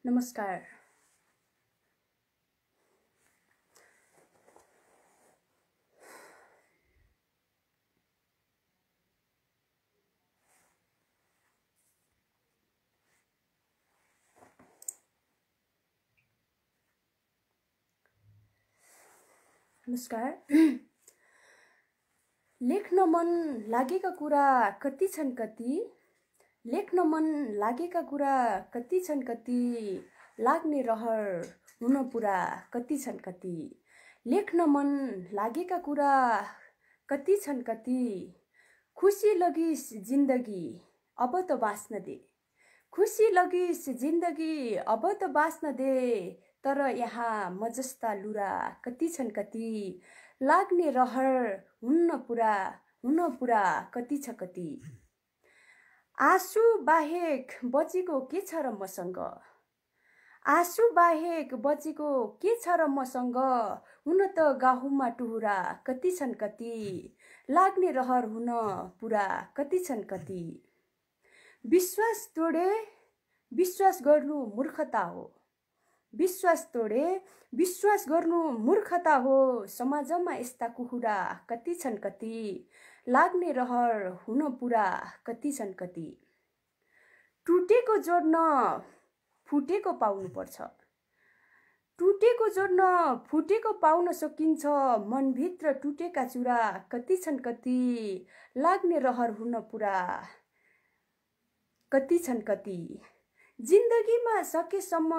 नमस्कार। नमस्कार। लेख्न मन लागेका कुरा कति छन् कति, लेख्न मन लागेका कुरा कति छन् कति, लाग्ने रहर हुन पुरा कति छन् कति, लेख्न मन लागेका कुरा कति छन् कति, खुसी लगिस जिन्दगी अब त बाँच्न दे, खुसी लगिस जिन्दगी अब त बाँच्न दे, तर यहाँ म जस्ता लुरा कति छन् कति, लाग्ने रहर हुन पुरा कति छ कति, आँसु बाहेक बचेको के छ र मसँग, आँसु बाहेक बचेको के छ र मसँग, हुन त गाहुमा टुहुरा कति छन् कति, लाग्ने रहर हुन पुरा कति छन् कति, विश्वास तोडे विश्वास गर्नु मूर्खता हो, विश्वास तोडे विश्वास गर्नु मूर्खता हो, समाजमा यस्ता कुहुरा कति छन् कति, लाग्ने रहर हुन पुरा कति छन् कति, टुटेको जोड्न फुटेको पाउनु पर्छ, टुटेको जोड्न फुटेको पाउन सकिन्छ, मनभित्र टुटेका चुरा कति छन् कति, लाग्ने रहर हुन पुरा कति छन् कति, जिन्दगीमा सकेसम्म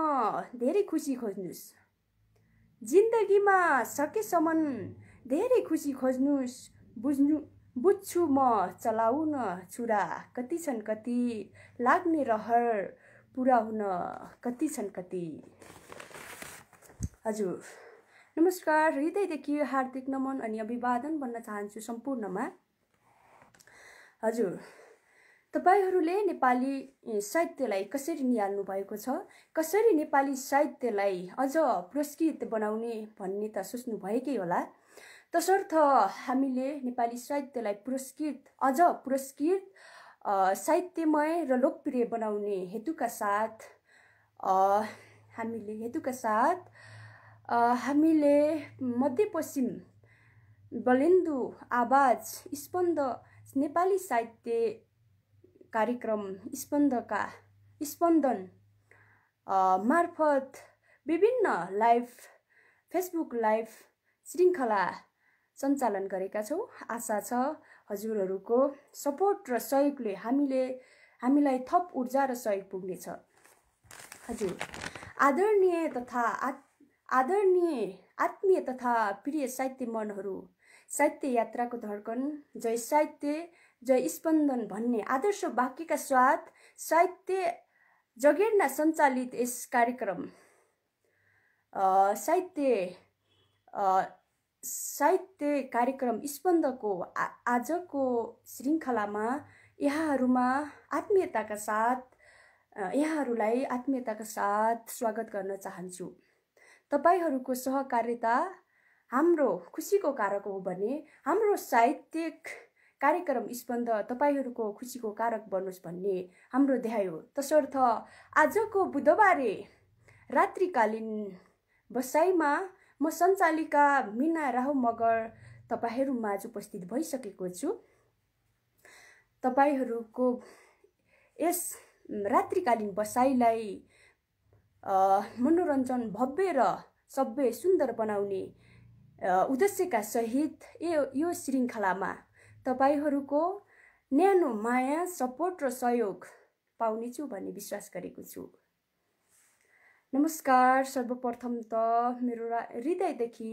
धेरै खुसी खोज्नुस्, जिन्दगीमा सकेसम्म धेरै खुसी खोज्नुस्, बुझ्छु म चलाउन छुरा कति छन् कति, लाग्ने रहर पुरा हुन कति छन् कति। हजुर नमस्कार, हृदयदेखि हार्दिक नमन अनि अभिवादन भन्न चाहन्छु सम्पूर्णमा। हजुर तपाईहरूले नेपाली साहित्यलाई कसरी निहाल्नु भएको छ, कसरी नेपाली साहित्यलाई अझ पुरस्कृत बनाउने भन्ने त सोच्नु भएकै होला। तसर्थ हामीले नेपाली साहित्यलाई अझ पुरस्कृत साहित्यमय र लोकप्रिय बनाउने हेतुका साथ हामीले मध्यपश्चिम बलेन्दु आवाज स्पन्द नेपाली साहित्य कार्यक्रम स्पन्दन मार्फत विभिन्न फेसबुक लाइभ श्रृङ्खला सञ्चालन गरेका छौँ। आशा छ हजुरहरूको सपोर्ट र सहयोगले हामीलाई थप ऊर्जा र सहयोग पुग्नेछ। हजुर आत्मीय तथा प्रिय साहित्य मनहरू, साहित्य यात्राको धड्कन, जय साहित्य जय स्पन्दन भन्ने आदर्श वाक्यका साथ साहित्य जगेर्ना सञ्चालित यस कार्यक्रम साहित्य कार्यक्रम स्पन्दको आजको श्रृङ्खलामा यहाँहरूलाई आत्मीयताका साथ स्वागत गर्न चाहन्छु। तपाईहरूको सहकार्यता हाम्रो खुसीको कारक हो भने हाम्रो साहित्यिक कार्यक्रम स्पन्द तपाईहरूको खुसीको कारक बनोस् भन्ने हाम्रो ध्येय हो। तसर्थ आजको बुधबारे रात्रिकालीन बसाइमा म सञ्चालिका मिना राहु मगर तपाईहरू माझ उपस्थित भइसकेको छु। तपाईहरूको यस रात्रिकालीन बसाइलाई मनोरञ्जन भव्य र सभ्य सुन्दर बनाउने उद्देश्यका सहित यो श्रृङ्खलामा तपाईहरूको न्यानो माया, सपोर्ट र सहयोग पाउनेछु भन्ने विश्वास गरेको छु। नमस्कार, सर्वप्रथम त मेरो हृदयदेखि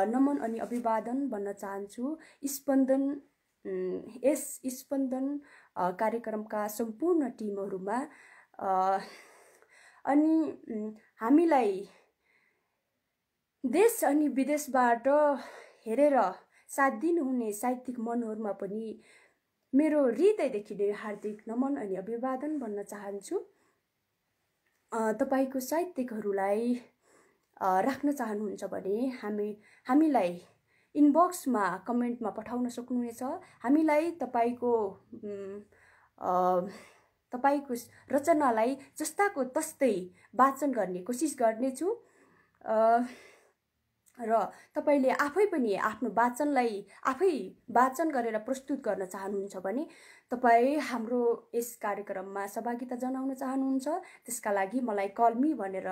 नमन अनि अभिवादन भन्न चाहन्छु स्पन्दन कार्यक्रमका सम्पूर्ण टिमहरूमा। अनि हामीलाई देश अनि विदेशबाट हेरेर साथ दिनुहुने साहित्यिक मनहरूमा पनि मेरो हृदयदेखि हार्दिक नमन अनि अभिवादन भन्न चाहन्छु। तपाईको साहित्यिकहरूलाई राख्न चाहनुहुन्छ भने हामीलाई इनबक्समा कमेन्टमा पठाउन सक्नुहुनेछ। हामीलाई तपाईको तपाईको रचनालाई जस्ताको तस्तै वाचन गर्ने कोसिस गर्नेछु र तपाईले आफै पनि आफ्नो वाचनलाई आफै वाचन गरेर प्रस्तुत गर्न चाहनुहुन्छ भने तपाई हाम्रो यस कार्यक्रममा सहभागिता जनाउन चाहनुहुन्छ त्यसका लागि मलाई कल मी भनेर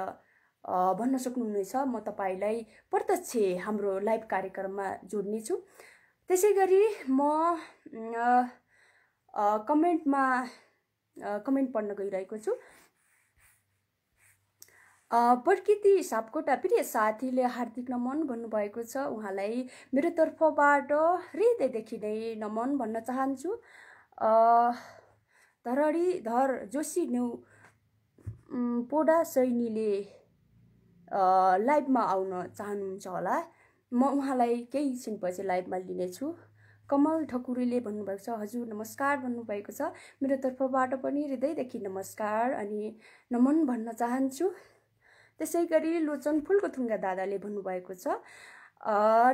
भन्न सक्नुहुनेछ। म तपाईलाई प्रत्यक्ष हाम्रो लाइभ कार्यक्रममा जोड्ने छु। त्यसैगरी म कमेन्ट पढ्न गइरहेको छु। प्रकृति सापकोटा प्रिय साथीले हार्दिक नमन भन्नुभएको छ। उहाँलाई मेरो तर्फबाट हृदयदेखि नै नमन भन्न चाहन्छु। धरणीधर जोशी न्यू पोडा सैनीले लाइभमा आउन चाहनुहुन्छ होला। म उहाँलाई केही एकछिनपछि लाइभमा लिनेछु। कमल ठकुरीले भन्नुभएको छ हजुर नमस्कार भन्नुभएको छ। मेरो तर्फबाट पनि हृदयदेखि नमस्कार अनि नमन भन्न चाहन्छु। त्यसैगरी लोचन फुलको थुङ्गा दादाले भन्नुभएको छ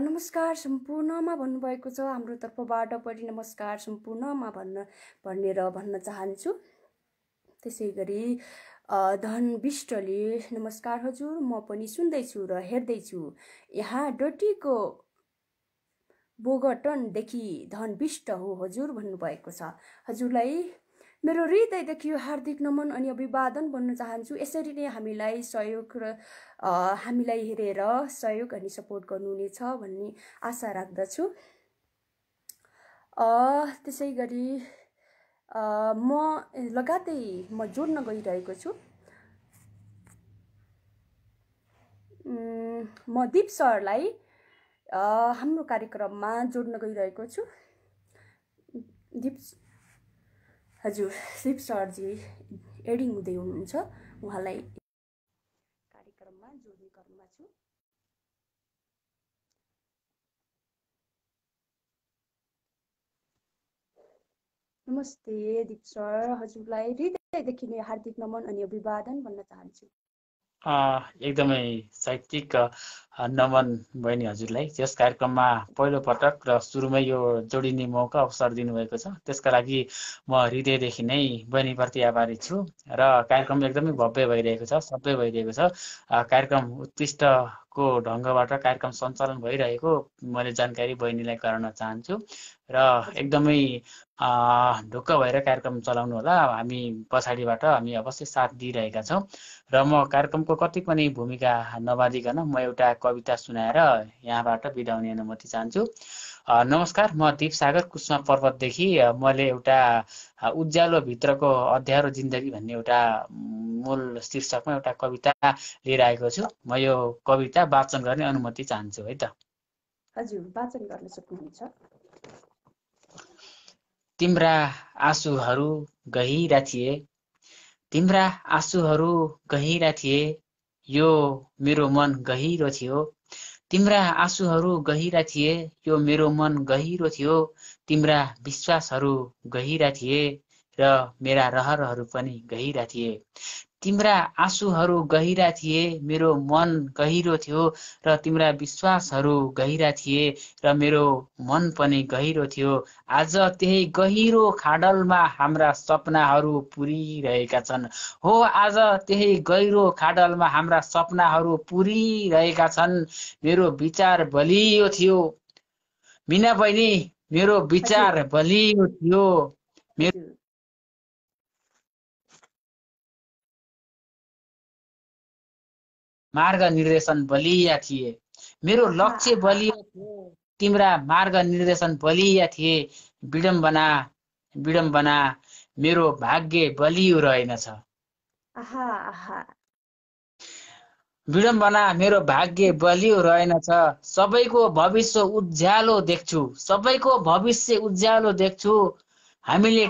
नमस्कार सम्पूर्णमा भन्नुभएको छ। हाम्रो तर्फबाट पनि नमस्कार सम्पूर्णमा भन्न चाहन्छु। त्यसैगरी धन विष्टले नमस्कार हजुर म पनि सुन्दैछु र हेर्दैछु। यहाँ डोटीको बोगटनदेखि धन विष्ट हो हजुर भन्नुभएको छ। हजुरलाई मेरो हृदयदेखि हार्दिक नमन अनि अभिवादन भन्न चाहन्छु। यसरी नै हामीलाई सहयोग र हामीलाई हेरेर सहयोग अनि सपोर्ट गर्नुहुनेछ भन्ने आशा राख्दछु। त्यसैगरी म जोड्न गइरहेको छु। म दीप सरलाई हाम्रो कार्यक्रममा जोड्न गइरहेको छु। हजुर दीप सरजी एडिङ हुँदै हुनुहुन्छ। उहाँलाई कार्यक्रममा जोड्ने क्रममा छु। नमस्ते दीप सर, हजुरलाई हृदयदेखि नै हार्दिक नमन अनि अभिवादन भन्न चाहन्छु। एकदमै साहित्यिक नमन बहिनी हजुरलाई यस कार्यक्रममा पहिलो पटक र सुरुमै यो जोडिने मौका अवसर दिनुभएको छ। त्यसका लागि म हृदयदेखि नै बहिनीप्रति आभारी छु र कार्यक्रम एकदमै भव्य भइरहेको छ, सबै भइरहेको छ। कार्यक्रम उत्कृष्टको ढङ्गबाट कार्यक्रम सञ्चालन भइरहेको मैले जानकारी बहिनीलाई गराउन चाहन्छु र एकदमै ढुक्क भएर कार्यक्रम चलाउनु होला। हामी पछाडिबाट हामी अवश्य साथ दिइरहेका छौँ र म कार्यक्रमको कति पनि भूमिका नबाँधिकन म एउटा कविता सुनाएर यहाँबाट बिदा हुने अनुमति चाहन्छु। नमस्कार, म दीप सागर कुष्मा पर्वतदेखि मैले एउटा उज्यालो भित्रको अँध्यारो जिन्दगी भन्ने एउटा मूल शीर्षकमा एउटा कविता लिएर आएको छु। म यो कविता वाचन गर्ने अनुमति चाहन्छु है त। हजुर वाचन गर्न सक्नुहुन्छ। तिम्रा आँसुहरू गहिरा थिए, तिम्रा आँसुहरू गहिरा थिए, यो मेरो मन गहिरो थियो। तिम्रा आँसुहरू गहिरा थिए, यो मेरो मन गहिरो थियो। तिम्रा विश्वासहरू गहिरा थिए र मेरा रहरहरू पनि गहिरा थिए। तिम्रा आँसुहरू गहिरा थिए, मेरो मन गहिरो थियो र तिम्रा विश्वासहरू गहिरा थिए र मेरो मन पनि गहिरो थियो। आज त्यही गहिरो खाडलमा हाम्रा सपनाहरू पुरिरहेका छन्। हो, आज त्यही गहिरो खाडलमा हाम्रा सपनाहरू पुरिरहेका छन्। मेरो विचार बलियो थियो मिना बहिनी, मेरो विचार बलियो थियो। मार्ग निर्देशन बलिया थिए, मेरो लक्ष्य बलियो थियो। तिम्रा मार्ग निर्देशन बलिया थिए। विडम्बना विडम्बना मेरो भाग्य बलियो रहेनछ। विडम्बना मेरो भाग्य बलियो रहेनछ। सबैको भविष्य उज्यालो देख्छु, सबैको भविष्य उज्यालो देख्छु। हामीले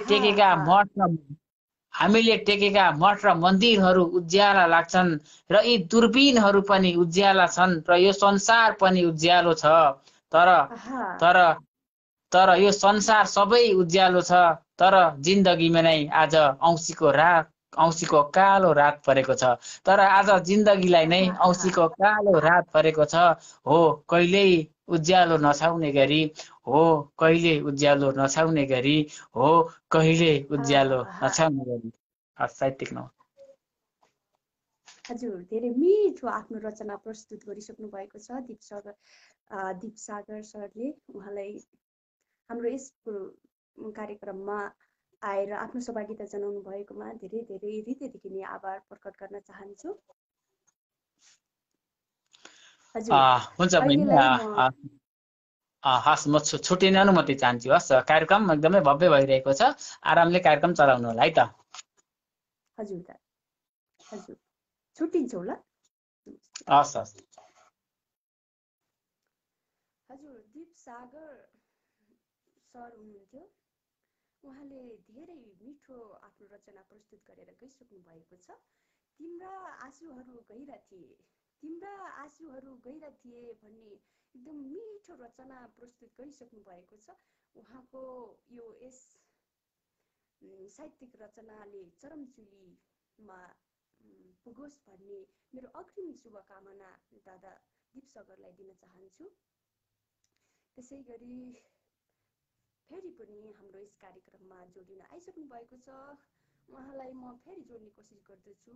टेकेका मठ र मन्दिरहरू उज्याला लाग्छन् र यी दूरबीनहरू पनि उज्याला छन् र यो संसार पनि उज्यालो छ। तर यो संसार सबै उज्यालो छ, तर जिन्दगीमा नै आज औँसीको कालो रात परेको छ। तर आज जिन्दगीलाई नै औँसीको कालो रात परेको छ। हो, कहिल्यै उज्यालो नछाउने गरी, हो कहिले उज्यालो नछाउने गरी, हो कहिले उज्यालो नछाउने गरी। साहित्यिक नमन। हजुर, धेरै मिठो आफ्नो रचना प्रस्तुत गरिसक्नु भएको छ दीप सागर सरले। उहाँलाई हाम्रो यस कार्यक्रममा आएर आफ्नो सहभागिता जनाउनु भएकोमा धेरै धेरै हृदयदेखि नै आभार प्रकट गर्न चाहन्छु। हजुर, हुन्छ बहिनी, हस् म छुट्टिने अनुमति चाहन्छु। हस्, कार्यक्रम एकदमै भव्य भइरहेको छ, आरामले कार्यक्रम चलाउनु होला है त। हजुर हजुर, छुट्टिन्छौँ ल। हस् हस्। हजुर, दीप सागर सर हुनुहुन्थ्यो। उहाँले धेरै मिठो आफ्नो रचना प्रस्तुत गरेर गइसक्नु भएको छ। तिम्रा आँसुहरू गहिरा थिए भन्ने एकदम मिठो रचना प्रस्तुत गरिसक्नु भएको छ। उहाँको यो यस साहित्यिक रचनाले चरमचुलीमा पुगोस् भन्ने मेरो अग्रिम शुभकामना दादा दीप सागरलाई दिन चाहन्छु। त्यसै गरी फेरि पनि हाम्रो यस कार्यक्रममा जोडिन आइसक्नु भएको छ। उहाँलाई म फेरि जोड्ने कोसिस गर्दछु।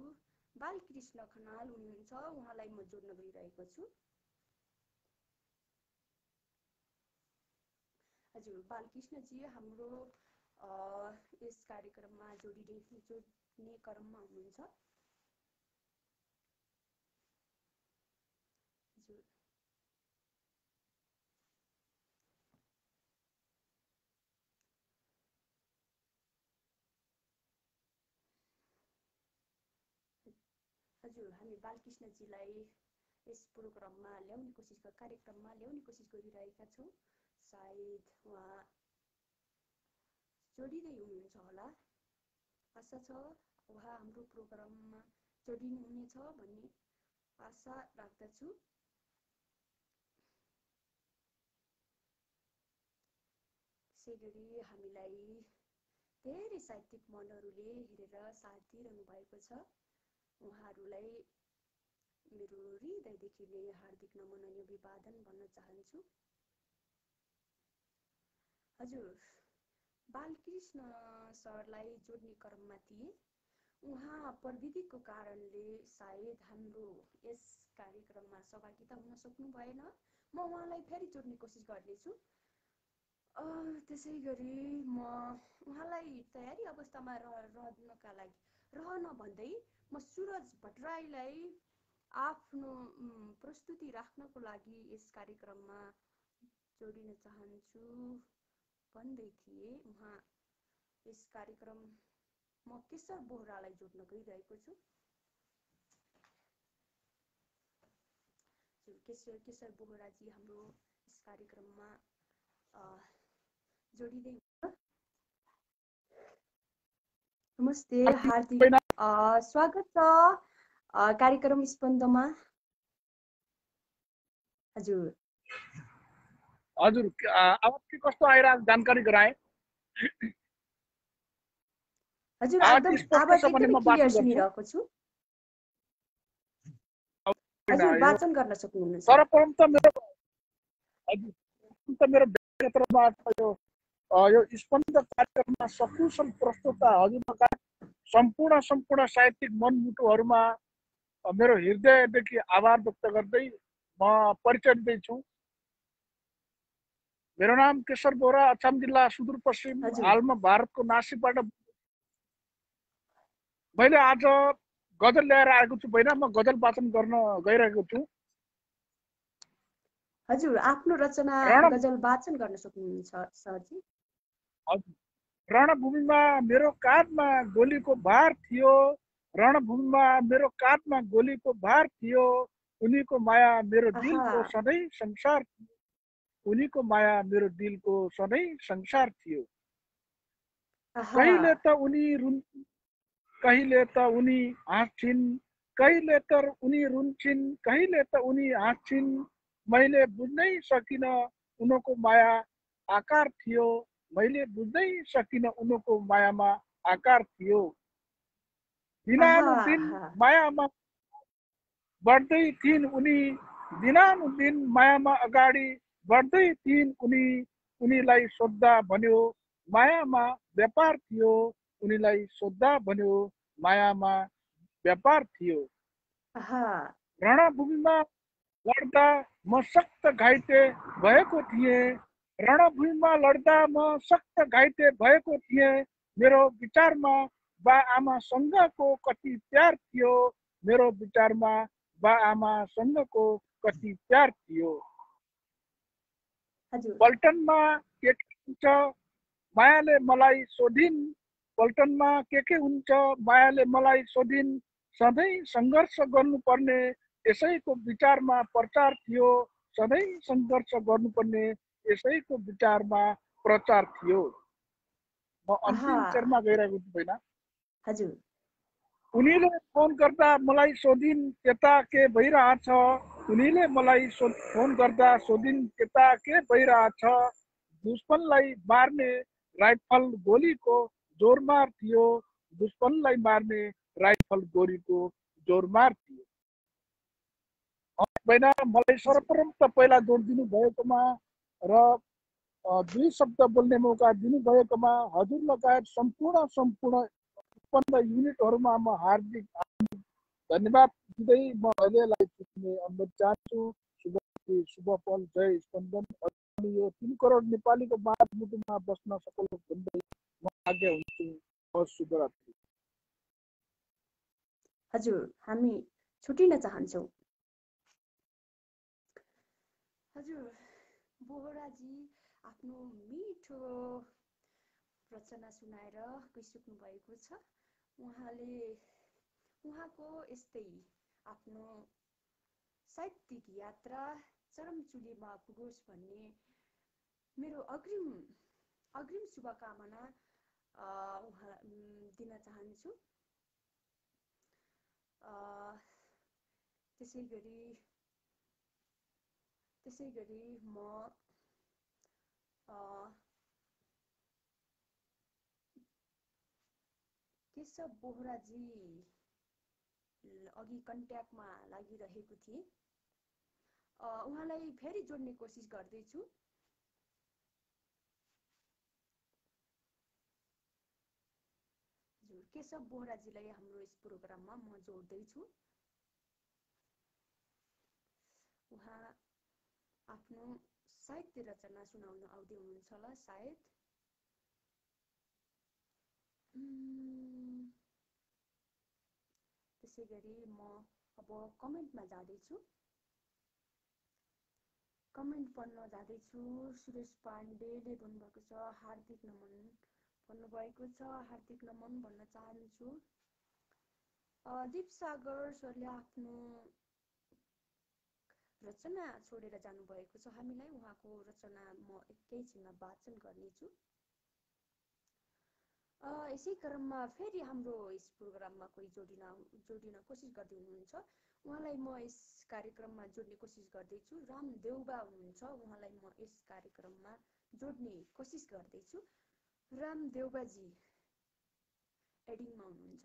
बालकृष्ण खनाल हुनुहुन्छ, उहाँलाई म जोड्न गइरहेको छु। हजुर, बालकृष्णजी हाम्रो यस कार्यक्रममा जोड्ने क्रममा हुनुहुन्छ। हजुर, हजुर, हामी बालकृष्णजीलाई यस कार्यक्रममा ल्याउने कोसिस गरिरहेका छौँ। सायद उहाँ जोडिँदै हुनुहुन्छ होला। आशा छ उहाँ हाम्रो प्रोग्राममा जोडिनुहुनेछ भन्ने आशा राख्दछु। त्यसै गरी हामीलाई धेरै साहित्यिक मनहरूले हेरेर साथ दिइरहनु भएको छ। उहाँहरूलाई मेरो हृदयदेखि नै हार्दिक नमन अनि अभिवादन भन्न चाहन्छु। हजुर, बालकृष्ण सरलाई जोड्ने क्रममा थिए। उहाँ प्रविधिको कारणले सायद हाम्रो यस कार्यक्रममा सहभागिता हुन सक्नु भएन। म उहाँलाई फेरि जोड्ने कोसिस गर्नेछु। त्यसै गरी म उहाँलाई तयारी अवस्थामा रहन भन्दै म सुरज भट्टराईलाई आफ्नो प्रस्तुति राख्नको लागि यस कार्यक्रममा जोडिन चाहन्छु भन्दै थिए। उहाँ यस कार्यक्रम म केशर बोहरालाई जोड्न गइरहेको छु। केशर बोहराजी हाम्रो यस कार्यक्रममा जोडिँदै। नमस्ते, हार्दिक स्वागत छ कार्यक्रम स्पन्दमा। हजुर हजुर, आवाज के कस्तो आइरहेको जानकारी गराए। हजुर, एकदम आवाज एकदमै क्लियर सुनिरहेको छु। हजुर, वाचन गर्न सक्नुहुन्छ। सर्वप्रथम त मेरो व्यक्तिगतबाट यो स्पन्द कार्यक्रममा सकुशल प्रस्तुता हजुरका सम्पूर्ण साहित्यिक मनमुटुहरूमा मेरो हृदयदेखि आभार व्यक्त गर्दै म परिचय दिँदैछु। मेरो नाम केशर बोहरा, अछाम जिल्ला सुदूरपश्चिम, हालमा भारतको नासिकबाट। मैले आज गजल ल्याएर आएको छु बहिनी, म गजल वाचन गर्न गइरहेको छु। हजुर, आफ्नो रचना गजल वाचन गर्न सक्नुहुन्छ सरजी। हजुर, रणभूमिमा मेरो काँधमा गोलीको भार थियो, रणभूमिमा मेरो काँधमा गोलीको भार थियो, उनीको माया मेरो दिलको सधैँ संसार थियो, उनीको माया मेरो दिलको सधैँ संसार थियो। कहिले त उनी रुन्छन्, कहिले त उनी हाँस्छिन्, कहिले त उनी रुन्छन्, कहिले त उनी हाँस्छिन्, मैले बुझ्नै सकिन उनको माया आकार थियो, मैले बुझ्नै सकिन उनको मायामा आकार थियो। दिनानुदिन मायामा बढ्दै थिइन् उनी, दिनानुदिन मायामा अगाडि बढ्दै थिइन् उनी, उनीलाई सोद्धा भन्यो मायामा व्यापार थियो, उनीलाई सोद्धा भन्यो मायामा व्यापार थियो। आहा रणभूमिमा लड्दा म सख्त घाइते भएको थिएँ। रणभूमिमा लड्दा म सख्त घाइते भएको थिएँ। मेरो विचारमा बा आमासँगको कति प्यार थियो। मेरो विचारमा बा आमासँगको कति प्यार थियो। हजुर पल्टनमा के हुन्छ मायाले मलाई सोधिन्। पल्टनमा के हुन्छ मायाले मलाई सोधिन्। सधैँ सङ्घर्ष गर्नुपर्ने यसैको विचारमा प्रचार थियो। सधैँ सङ्घर्ष गर्नुपर्ने यसैको विचारमा प्रचार थियो। म अन्तिम आहा चरणमा गइरहेको छु होइन। हजुर उनीले फोन गर्दा मलाई सोधिन् त्यता के भइरहेछ। उनीले मलाई फोन गर्दा सोधिन् त्यता के भइरहेछ। दुश्मनलाई मार्ने राइफल गोलीको जोरमार थियो। दुश्मनलाई मार्ने राइफल गोलीको जोरमार थियो। बहिना मलाई सर्वप्रथम त पहिला जोड दिनु भएकोमा र दुई शब्द बोल्ने मौका दिनुभएकोमा हजुर लगायत सम्पूर्ण उत्पन्न युनिटहरूमा म हार्दिक धन्यवाद दिँदै म अहिलेलाई छुट्ने अनुरोध चाहन्छु। शुभ पल जय स्पन्दन। यो 3 करोड नेपालीको बाँधमुटुमा बस्न सकोस् भन्दै म आज्ञा हुन्छु। शुभरात्रि। हजुर हामी छुटिन चाहन्छौँ। हजुर बोहराजी आफ्नो मिठो रचना सुनाएर गइसक्नु भएको छ। उहाँको यस्तै आफ्नो साहित्यिक यात्रा चरमचुलीमा पुगोस् भन्ने मेरो अग्रिम शुभकामना दिन चाहन्छु। त्यसै गरी म केशव बोहराजी अघि कन्ट्याक्टमा लागिरहेको थिएँ। उहाँलाई फेरि जोड्ने कोसिस गर्दैछु। हजुर केशव बोहराजीलाई हाम्रो यस प्रोग्राममा म जोड्दैछु। उहाँ आफ्नो साहित्य रचना सुनाउन आउँदै हुनुहुन्छ होला सायद। त्यसै गरी म अब कमेन्टमा जाँदैछु। कमेन्ट पढ्न जाँदैछु। सुरेश पाण्डेले भन्नुभएको छ हार्दिक नमन भन्नुभएको छ। हार्दिक नमन भन्न चाहन्छु। दीप सागर सरले आफ्नो रचना छोडेर जानुभएको छ हामीलाई। उहाँको रचना म एकैछिनमा वाचन गर्नेछु। यसै क्रममा फेरि हाम्रो यस प्रोग्राममा कोही जोडिन कोसिस गर्दै हुनुहुन्छ। उहाँलाई म यस कार्यक्रममा जोड्ने कोसिस गर्दैछु। राम देउबा हुनुहुन्छ। उहाँलाई म यस कार्यक्रममा जोड्ने कोसिस गर्दैछु। राम देउबाजी एडिङमा हुनुहुन्छ।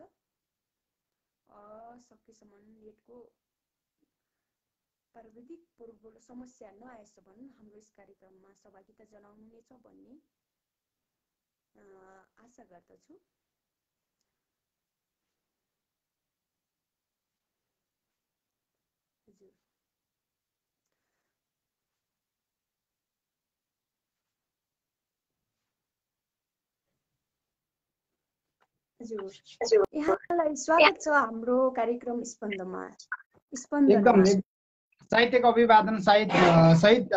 सकेसम्म नेटको प्राविधिक समस्या नआएछ भने हाम्रो यस कार्यक्रममा सहभागिता जनाउनुहुनेछ भन्ने आशा गर्दछु। हजुर यहाँलाई स्वागत छ हाम्रो कार्यक्रम स्पन्दनमा। एकदम साहित्यिक अभिवादन सहित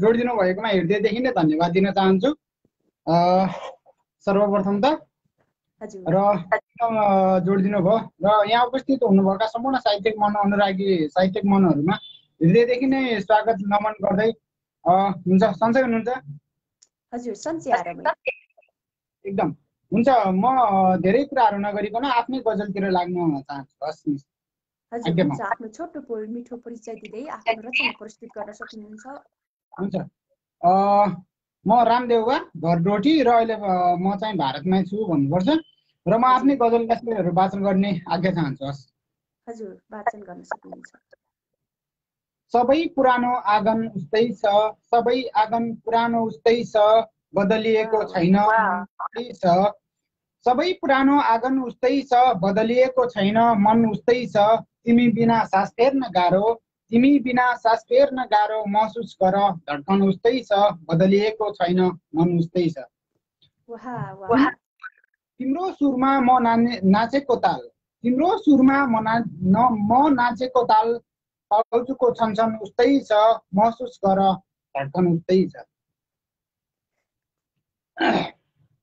जोडिदिनु भएकोमा हृदयदेखि नै धन्यवाद दिन चाहन्छु सर्वप्रथम त। र जोडिदिनु भयो र यहाँ उपस्थित हुनुभएका सम्पूर्ण साहित्यिक मन अनुरागी साहित्यिक मनहरूमा हृदयदेखि नै स्वागत नमन गर्दै हुन्छ। सन्चै हुनुहुन्छ? हजुर सन्चै आरामै एकदम हुन्छ। म धेरै कुराहरू नगरिकन आफ्नै गजलतिर लाग्न चाहन्छु। हजुर हुन्छ। आफ्नो छोटो मिठो परिचय दिँदै आफ्नो रचना प्रस्तुत गर्न सक्नुहुन्छ। हुन्छ। म रामदेउबा घर डोटी र अहिले म चाहिँ भारतमै छु भन्नुपर्छ र म आफ्नै गजल गाथाहरू वाचन गर्ने आज्ञा चाहन्छु। हजुर वाचन गर्न सक्नुहुन्छ। सबै पुरानो आँगन उस्तै छ, सबै आँगन पुरानो उस्तै छ, बदलिएको छैन छ। सबै पुरानो आँगन उस्तै छ, बदलिएको छैन मन उस्तै छ। तिमी बिना सास फेर्न गाह्रो, तिमी बिना सास फेर्न गाह्रो, महसुस गर धड्कन उस्तै छ, बदलिएको छैन मन उस्तै छ। तिम्रो सुरमा म नाचेको ताल, तिम्रो सुरमा म नाचेको ताल, टाउजुको छनछन उस्तै छ, महसुस गर धड्कन उस्तै छ।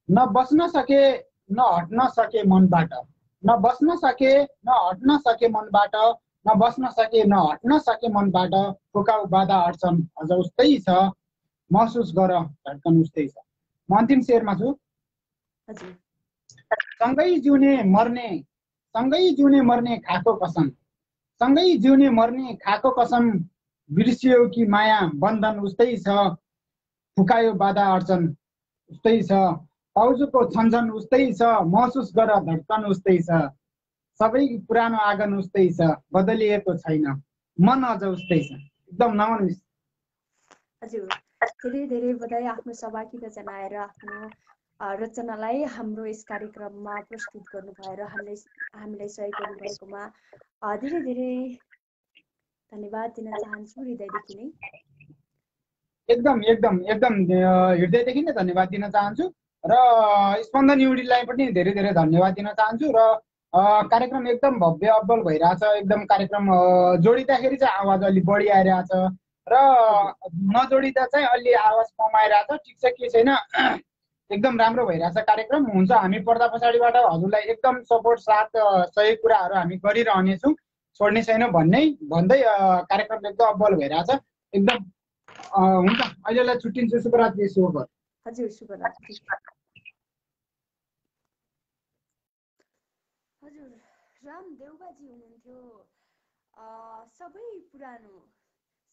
न बस्न सके न हट्न सके मनबाट, न बस्न सके न हट्न सके मनबाट, न बस्न सके न हट्न सके मनबाट, ठोकाउ बाधा अड्छन् अझ उस्तै छ, महसुस गर धड्कन उस्तै छ। म अन्तिम शेरमा छु। सँगै जिउने मर्ने खाएको कसम, सँगै जिउने मर्ने खाएको कसम, बिर्सियो कि माया बन्धन उस्तै छ, फुकायो बाधा अड्छन् उस्तै छ, टाउजुको छनछन उस्तै छ, महसुस गर धड्कन उस्तै छ। सबै पुरानो आँगन उस्तै छ, बदलिएको छैन मन अझ उस्तै छ। एकदम नमन। हजुर, धेरै धेरै बधाई आफ्नो सहभागिता जनाएर आफ्नो रचनालाई हाम्रो यस कार्यक्रममा प्रस्तुत गर्नु भएर हामीलाई सहयोग गर्नुभएकोमा धेरै धेरै धन्यवाद दिन चाहन्छु हृदयदेखि नै। एकदम एकदम एकदम हृदयदेखि नै धन्यवाद दिन चाहन्छु र स्पन्दन युडीलाई पनि धेरै धेरै धन्यवाद दिन चाहन्छु। र कार्यक्रम एकदम भव्य अब्बल भइरहेछ। एकदम कार्यक्रम जोडिँदाखेरि चाहिँ आवाज अलि बढी आइरहेछ र नजोडिँदा चाहिँ अलि आवाज कम आइरहेछ। ठिक छ, के छैन, एकदम राम्रो भइरहेछ कार्यक्रम। हुन्छ, हामी पर्दा पछाडिबाट हजुरलाई एकदम सपोर्ट साथ सही कुराहरू हामी गरिरहनेछौँ, छोड्ने छैन भन्दै कार्यक्रम एकदम अब्बल भइरहेछ। एकदम हुन्छ, अहिलेलाई छुट्टिन्छु। शुभरात्रि। शुभ। हजुर, शुभरात्रि। हजुर, राम देउबाजी हुनुहुन्थ्यो।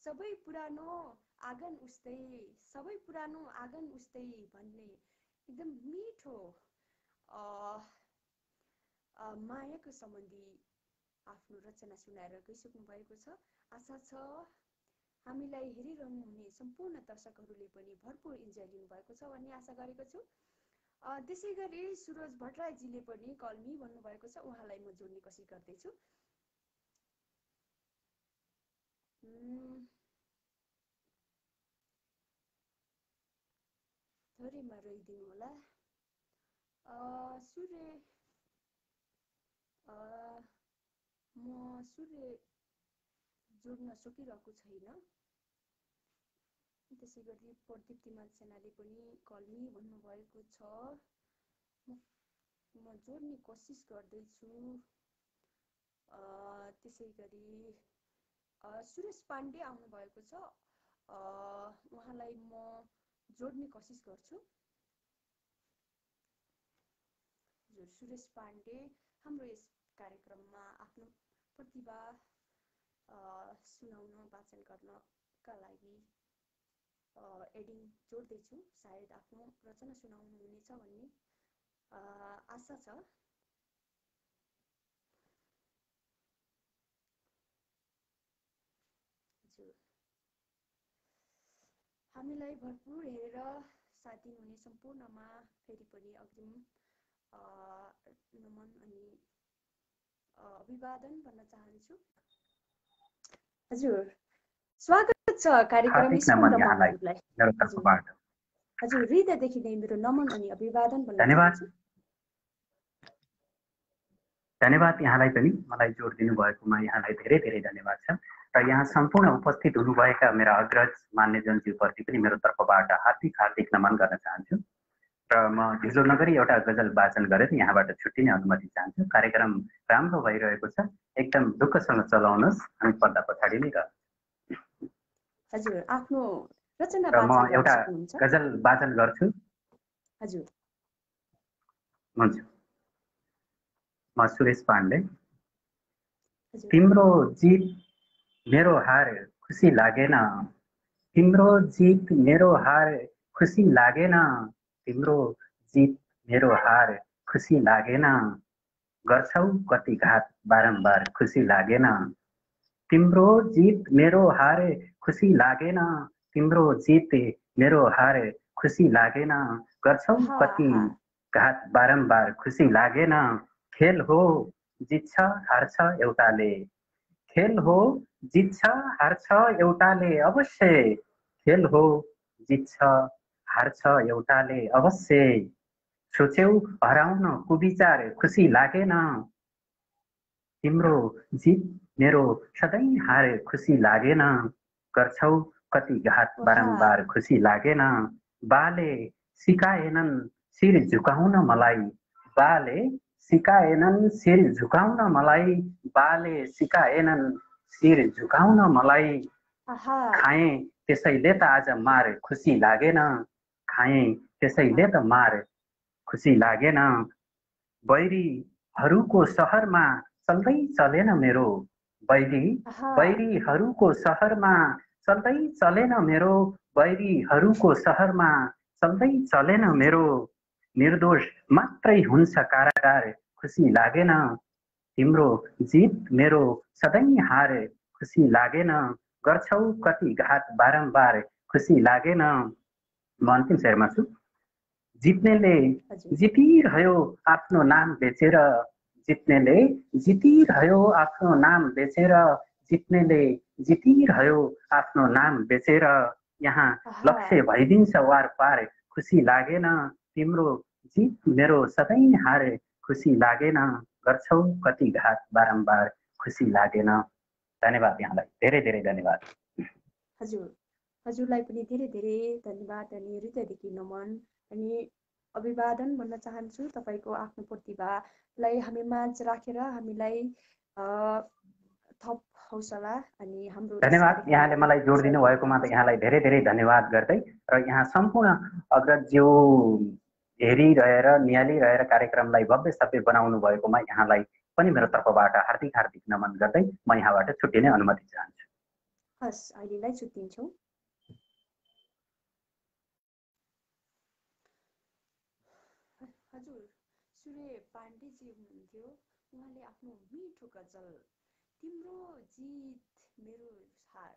सबै पुरानो आँगन उस्तै, सबै पुरानो आँगन उस्तै भन्ने एकदम मिठो मायाको सम्बन्धी आफ्नो रचना सुनाएर गइसक्नु भएको छ। आशा छ हामीलाई हेरिरहनु हुने सम्पूर्ण दर्शकहरूले पनि भरपुर इन्जोय लिनुभएको छ भन्ने आशा गरेको छु। त्यसै गरी सुरज भट्टराईजीले पनि कलमी भन्नुभएको छ, उहाँलाई म जोड्ने कोसिस गर्दैछु। धैर्यमा रहिदिनु होला। सूर्य जोड्न सकिरहेको छैन। त्यसै गरी प्रदीप्तिमा सेनाले पनि कलमी भन्नुभएको छ, म जोड्ने कोसिस गर्दैछु। त्यसै गरी सुरेश पाण्डे आउनुभएको छ, उहाँलाई म जोड्ने कोसिस गर्छु। हजुर, सुरेश पाण्डे हाम्रो यस कार्यक्रममा आफ्नो प्रतिभा सुनाउन वाचन गर्नका लागि एडिङ जोड्दैछु। सायद आफ्नो रचना सुनाउनुहुनेछ भन्ने आशा छ। हजुर, हामीलाई भरपुर हेरेर साथ दिनुहुने सम्पूर्णमा फेरि पनि अग्रिम नमन अनि अभिवादन भन्न चाहन्छु। हजुर, स्वागत छ कार्यक्रम स्पन्दनमा हजुरलाई। हजुर, हृदयदेखि नै मेरो नमन अनि अभिवादन भन्न चाहन्छु। धन्यवाद यहाँलाई पनि मलाई जोड दिनुभएकोमा यहाँलाई धेरै धेरै धन्यवाद छ। र यहाँ सम्पूर्ण उपस्थित हुनुभएका मेरा अग्रज मान्यजनज्यूप्रति पनि मेरो तर्फबाट हार्दिक नमन गर्न चाहन्छु। र म ढिलो नगरी एउटा गजल वाचन गरेर यहाँबाट छुट्टिने अनुमति चाहन्छु। कार्यक्रम राम्रो भइरहेको छ, एकदम दुःखसँग चलाउनुहोस्, हामी पर्दा पछाडि नै रहन्छ। हजुर, आफ्नो रचना र म एउटा गजल वाचन गर्छु। हजुर, हुन्छ। म सुरेश पाण्डे। तिम्रो जित मेरो हार खुसी लागेन, तिम्रो जित मेरो हार खुसी लागेन, तिम्रो जित मेरो हार खुसी लागेन, गर्छौ कति घात बारम्बार खुसी लागेन, तिम्रो जित मेरो हार खुसी लागेन, तिम्रो जित मेरो हार खुसी लागेन, गर्छौ कति घात बारम्बार खुसी लागेन। खेल हो जित्छ हार्छ एउटाले, खेल हो जित्छ हार्छ एउटाले अवश्य, खेल हो जित्छ हार्छ एउटाले अवश्य। सोच्यौ हराउन कुविचार खुसी लागेन, तिम्रो जित मेरो सधैँ हार खुसी लागेन। गर्छौ कति घात बारम्बार खुसी लागेन। बाले सिकाएनन् शिर झुकाउन मलाई, बाले सिकाएनन् शिर झुकाउन मलाई, बाले सिकाएनन् शिर झुकाउन मलाई। खाएँ त्यसैले त आज मार खुसी लागेन, खाएँ त्यसैले त मार खुसी लागेन। बैरीहरूको सहरमा चल्दै चलेन मेरो, बैरीहरूको सहरमा चल्दै चलेन मेरो, बैरीहरूको सहरमा चल्दै चलेन मेरो। निर्दोष मात्रै हुन्छ कारागार खुसी लागेन, तिम्रो जित मेरो सधैँ हार खुसी लागेन। गर्छौ कति घात बारम्बार खुसी लागेन। म अन्तिम शेरमा छु। जित्नेले जितिरह्यो आफ्नो नाम बेचेर, जित्नेले जितिरह्यो आफ्नो नाम बेचेर, जित्नेले जितिरह्यो आफ्नो नाम बेचेर। यहाँ लक्ष्य भइदिन्छ वार पार खुसी लागेन, तिम्रो जित मेरो सधैँ हार खुसी लागेन। गर्छौ कति घात बारम्बार खुसी लागेन। धन्यवाद, यहाँलाई धेरै धेरै धन्यवाद। हजुरलाई पनि धेरै धेरै धन्यवाद अनि हृदयदेखि नमन अनि अभिवादन भन्न चाहन्छु। तपाईँको आफ्नो प्रतिभालाई हामी माझ राखेर हामीलाई थप हौसला अनि हाम्रो धन्यवाद। यहाँले मलाई जोड दिनु भएकोमा त यहाँलाई धेरै धेरै धन्यवाद गर्दै र यहाँ सम्पूर्ण अग्रजज्यू हेरिरहेर निहालिरहेर कार्यक्रमलाई भव्य सभ्य बनाउनु भएकोमा यहाँलाई पनि मेरो तर्फबाट हार्दिक हार्दिक नमन गर्दै म यहाँबाट छुट्टिने अनुमति चाहन्छु। हस्, अहिलेलाई छुट्टिन्छौँ। हजुर सूर्य पाण्डेजी हुनुहुन्थ्यो। उहाँले आफ्नो मिठो गजल तिम्रो जित मेरो हार,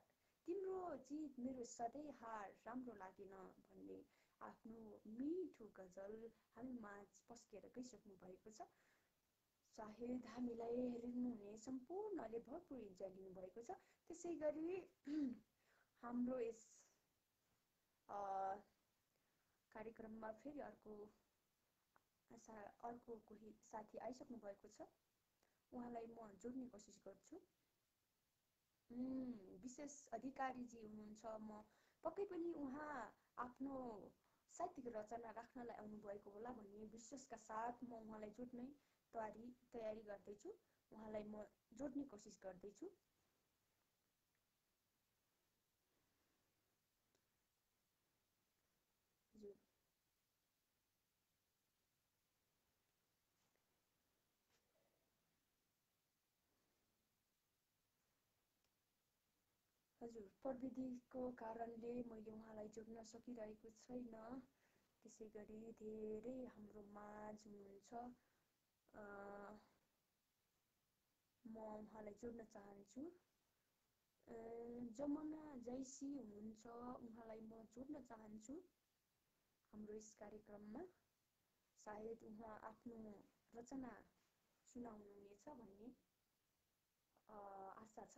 तिम्रो जित मेरो सधैँ हार राम्रो लागेन भन्ने आफ्नो मिठो गजल हामी माझ पस्केर गइसक्नु भएको छ। सायद हामीलाई हेर्नुहुने सम्पूर्णले भरपुर इन्जोय लिनुभएको छ। त्यसै गरी हाम्रो यस कार्यक्रममा फेरि अर्को कोही साथी आइसक्नु भएको छ। उहाँलाई म जोड्ने कोसिस गर्छु। विशेष अधिकारीजी हुनुहुन्छ। म पक्कै पनि उहाँ आफ्नो साहित्यिक रचना राख्नलाई आउनुभएको होला भन्ने विश्वासका साथ म उहाँलाई जोड्ने तयारी गर्दैछु। उहाँलाई म जोड्ने कोसिस गर्दैछु। हजुर प्रविधिको कारणले मैले उहाँलाई जोड्न सकिरहेको छैन। त्यसै गरी धेरै हाम्रो माझ हुनुहुन्छ। म उहाँलाई जोड्न चाहन्छु। जमुना जैसी हुनुहुन्छ। उहाँलाई म जोड्न चाहन्छु हाम्रो यस कार्यक्रममा। सायद उहाँ आफ्नो रचना सुनाउनुहुनेछ भन्ने आशा छ।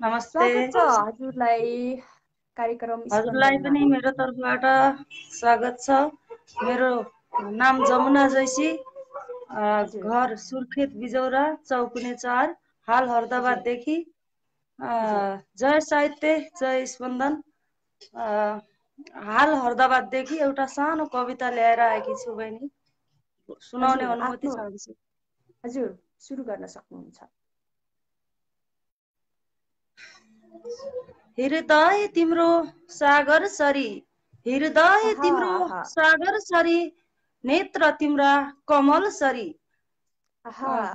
नमस्ते, हजुरलाई कार्यक्रम हजुरलाई पनि मेरो तर्फबाट स्वागत छ। मेरो नाम जमुना जैसी, घर सुर्खेत बिजौरा चौकुने 4, हाल हर्दाबाददेखि। जय साहित्य जय स्पन्दन। हाल हर्दाबाददेखि एउटा सानो कविता ल्याएर आएकी छु बहिनी, सुनाउने अनुमति चाहन्छु। हजुर सुरु गर्न सक्नुहुन्छ। हृदय तिम्रो सागर सरी, हृदय तिम्रो सागर सरी, नेत्र तिम्रा कमल सरी,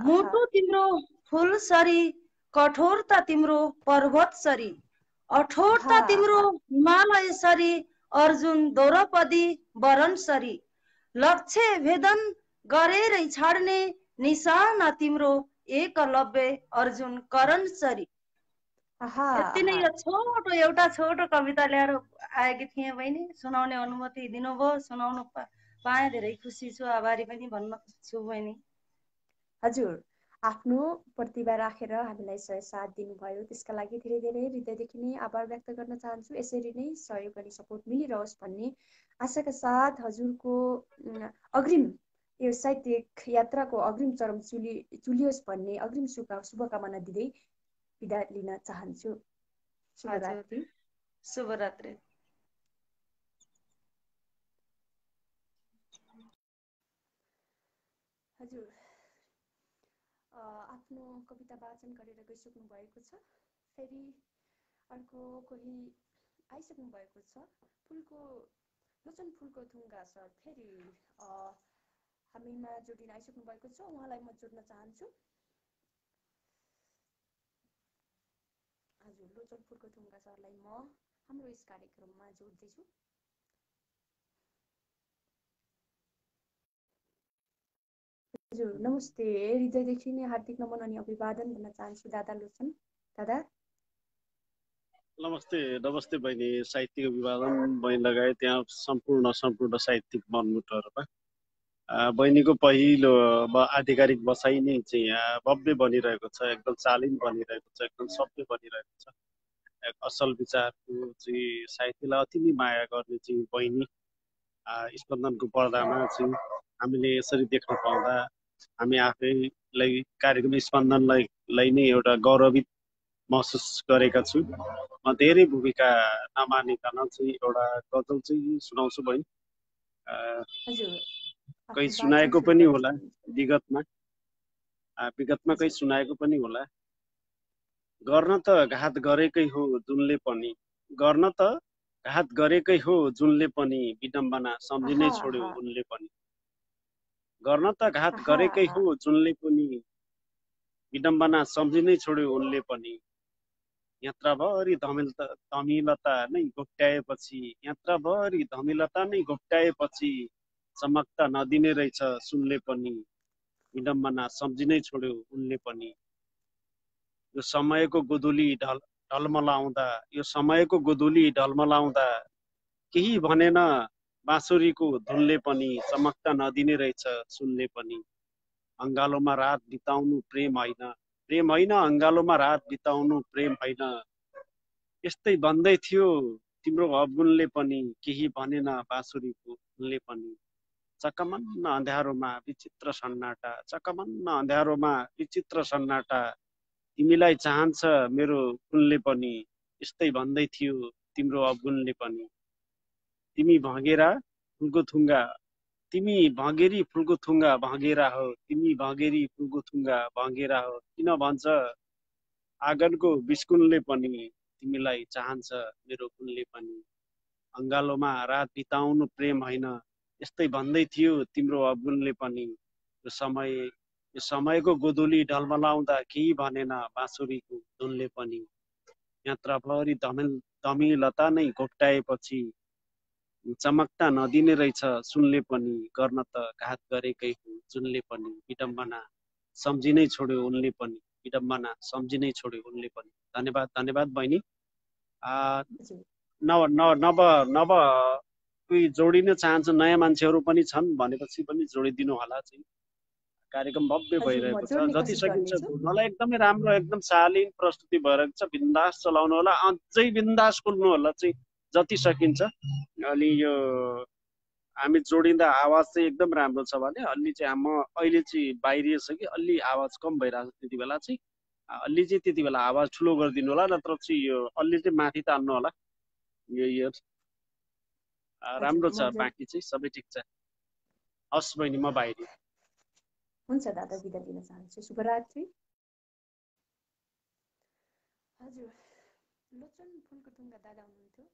मुटु तिम्रो फूल सरी, कठोरता तिम्रो पर्वत सरी, अठोरता तिम्रो हिमालय सरी, अर्जुन द्रौपदी वरण सरी, लक्ष्य भेदन गरेरै छाड्ने निशाना तिम्रो एकलव्य अर्जुन करण चरी। यति नै यो छोटो एउटा छोटो कविता ल्याएर आएकी थिएँ बहिनी। सुनाउने अनुमति दिनुभयो, सुनाउनु पाएँ, धेरै खुसी छु, आभारी पनि भन्न छु बहिनी। हजुर, आफ्नो प्रतिभा राखेर हामीलाई साथ दिनुभयो, त्यसका लागि धेरै धेरै हृदयदेखि नै आभार व्यक्त गर्न चाहन्छु। यसरी नै सहयोग अनि सपोर्ट मिलिरहोस् भन्ने आशाका साथ हजुरको अग्रिम यो साहित्यिक यात्राको अग्रिम चरम चुलियोस् भन्ने अग्रिम शुभकामना दिँदै बिदा लिन चाहन्छु। शुभरात्रि। शुभरात्रि। हजुर, आफ्नो कविता वाचन गरेर गइसक्नु भएको छ। फेरि अर्को कोही आइसक्नु भएको छ, लोचन फुलको थुङ्गा सर फेरि हामीमा जोडिन आइसक्नु भएको छ। उहाँलाई म जोड्न चाहन्छु। हजुर, लोचन फुलको थुङ्गा सरलाई म हाम्रो यस कार्यक्रममा जोड्दैछु। हजुर, नमस्ते, हृदयदेखि नै हार्दिक नमन अनि अभिवादन भन्न चाहन्छु दादा लोचन दादा। नमस्ते नमस्ते बहिनी, साहित्यिक अभिवादन बहिनी लगायत यहाँ सम्पूर्ण साहित्यिक मनमुटुहरूमा बहिनीको पहिलो आधिकारिक बसाइ नै चाहिँ यहाँ भव्य बनिरहेको छ, एकदम शालीन बनिरहेको छ, एकदम सभ्य बनिरहेको छ। एक असल विचारको चाहिँ साहित्यलाई अति नै माया गर्ने चाहिँ बहिनी स्पन्दनको पर्दामा चाहिँ हामीले यसरी देख्न पाउँदा हामी आफैलाई कार्यक्रम स्पन्दनलाई नै एउटा गौरवित महसुस गरेका छु। म धेरै भूमिका नमानिकन चाहिँ एउटा गजल चाहिँ सुनाउँछु बहिनी। कहीँ सुनाएको पनि होला विगतमा कहीँ सुनाएको पनि होला। गर्न त घात गरेकै हो जुनले पनि, गर्न त घात गरेकै हो जुनले पनि, विडम्बना सम्झिनै छोड्यो उनले पनि। गर्न त घात गरेकै हो जुनले पनि, विडम्बना सम्झिनै छोड्यो उनले पनि। यात्राभरि धमिलता नै घोप्ट्याएपछि, यात्राभरि धमिलता नै घोप्ट्याएपछि, चमक्ता नदिने रहेछ सुनले पनि, विडम्बना सम्झिनै छोड्यो उनले पनि। यो समयको गोधुली ढलमलाउँदा, यो समयको गोधुली ढलमलाउँदा, केही भनेन बाँसुरीको धुनले पनि, चमक्ता नदिने रहेछ सुनले पनि। अङ्गालोमा रात बिताउनु प्रेम होइन, अङ्गालोमा रात बिताउनु प्रेम होइन। यस्तै भन्दै थियो तिम्रो अवगुणले पनि, केही भनेन बाँसुरीको धुनले पनि। चकमन्न अँध्यारोमा विचित्र सन्नाटा, चकमन्न अँध्यारोमा विचित्र सन्नाटा, तिमीलाई चाहन्छ मेरो कुनले पनि, यस्तै भन्दै थियो तिम्रो अवगुणले पनि। तिमी भँगेरा फुलको थुङ्गा, तिमी भँगेरी फुलको थुङ्गा भँगेरा हो, तिमी भँगेरी फुलको थुङ्गा भँगेरा हो। किन भन्छ आँगनको बिस्कुनले पनि, तिमीलाई चाहन्छ मेरो कुनले पनि। अङ्गालोमा रात बिताउनु प्रेम होइन, यस्तै भन्दै थियो तिम्रो अवगुणले पनि। यो समयको गोधुली ढलमलाउँदा, केही भनेन बाँसुरीको धुनले पनि। यात्राभरि धमिलता नै घोप्ट्याएपछि, चमक्ता नदिने रहेछ सुनले पनि। गर्न त घात गरेकै हो जुनले पनि, विडम्बना सम्झिनै छोड्यो उनले पनि, विडम्बना सम्झिनै छोड्यो उनले पनि। धन्यवाद बहिनी। नव कोही जोडिन चाहन्छ, नयाँ मान्छेहरू पनि छन् भनेपछि पनि जोडिदिनु होला। चाहिँ कार्यक्रम भव्य भइरहेको छ, जति सकिन्छ जोड्नलाई एकदमै राम्रो, एकदम शालीन प्रस्तुति भइरहेको छ। बिन्दास चलाउनु होला, अझै बिन्दास खुल्नु होला चाहिँ जति सकिन्छ। अनि यो हामी जोडिँदा आवाज चाहिँ एकदम राम्रो छ भने अलि चाहिँ म अहिले चाहिँ बाहिरिएछ कि अलि आवाज कम भइरहेको छ, त्यति बेला चाहिँ अलि चाहिँ त्यति बेला आवाज ठुलो गरिदिनु होला, नत्र चाहिँ यो अलि चाहिँ माथि तान्नु होला। यो राम्रो छ, बाँकी चाहिँ सबै ठिक छ। हस् बहिनी, म बाहिर। हुन्छ दादा, बिदा दिन चाहन्छु। शुभरात्रि। हजुर, लोचन फुलको थुङ्गा दादा हुनुहुन्थ्यो।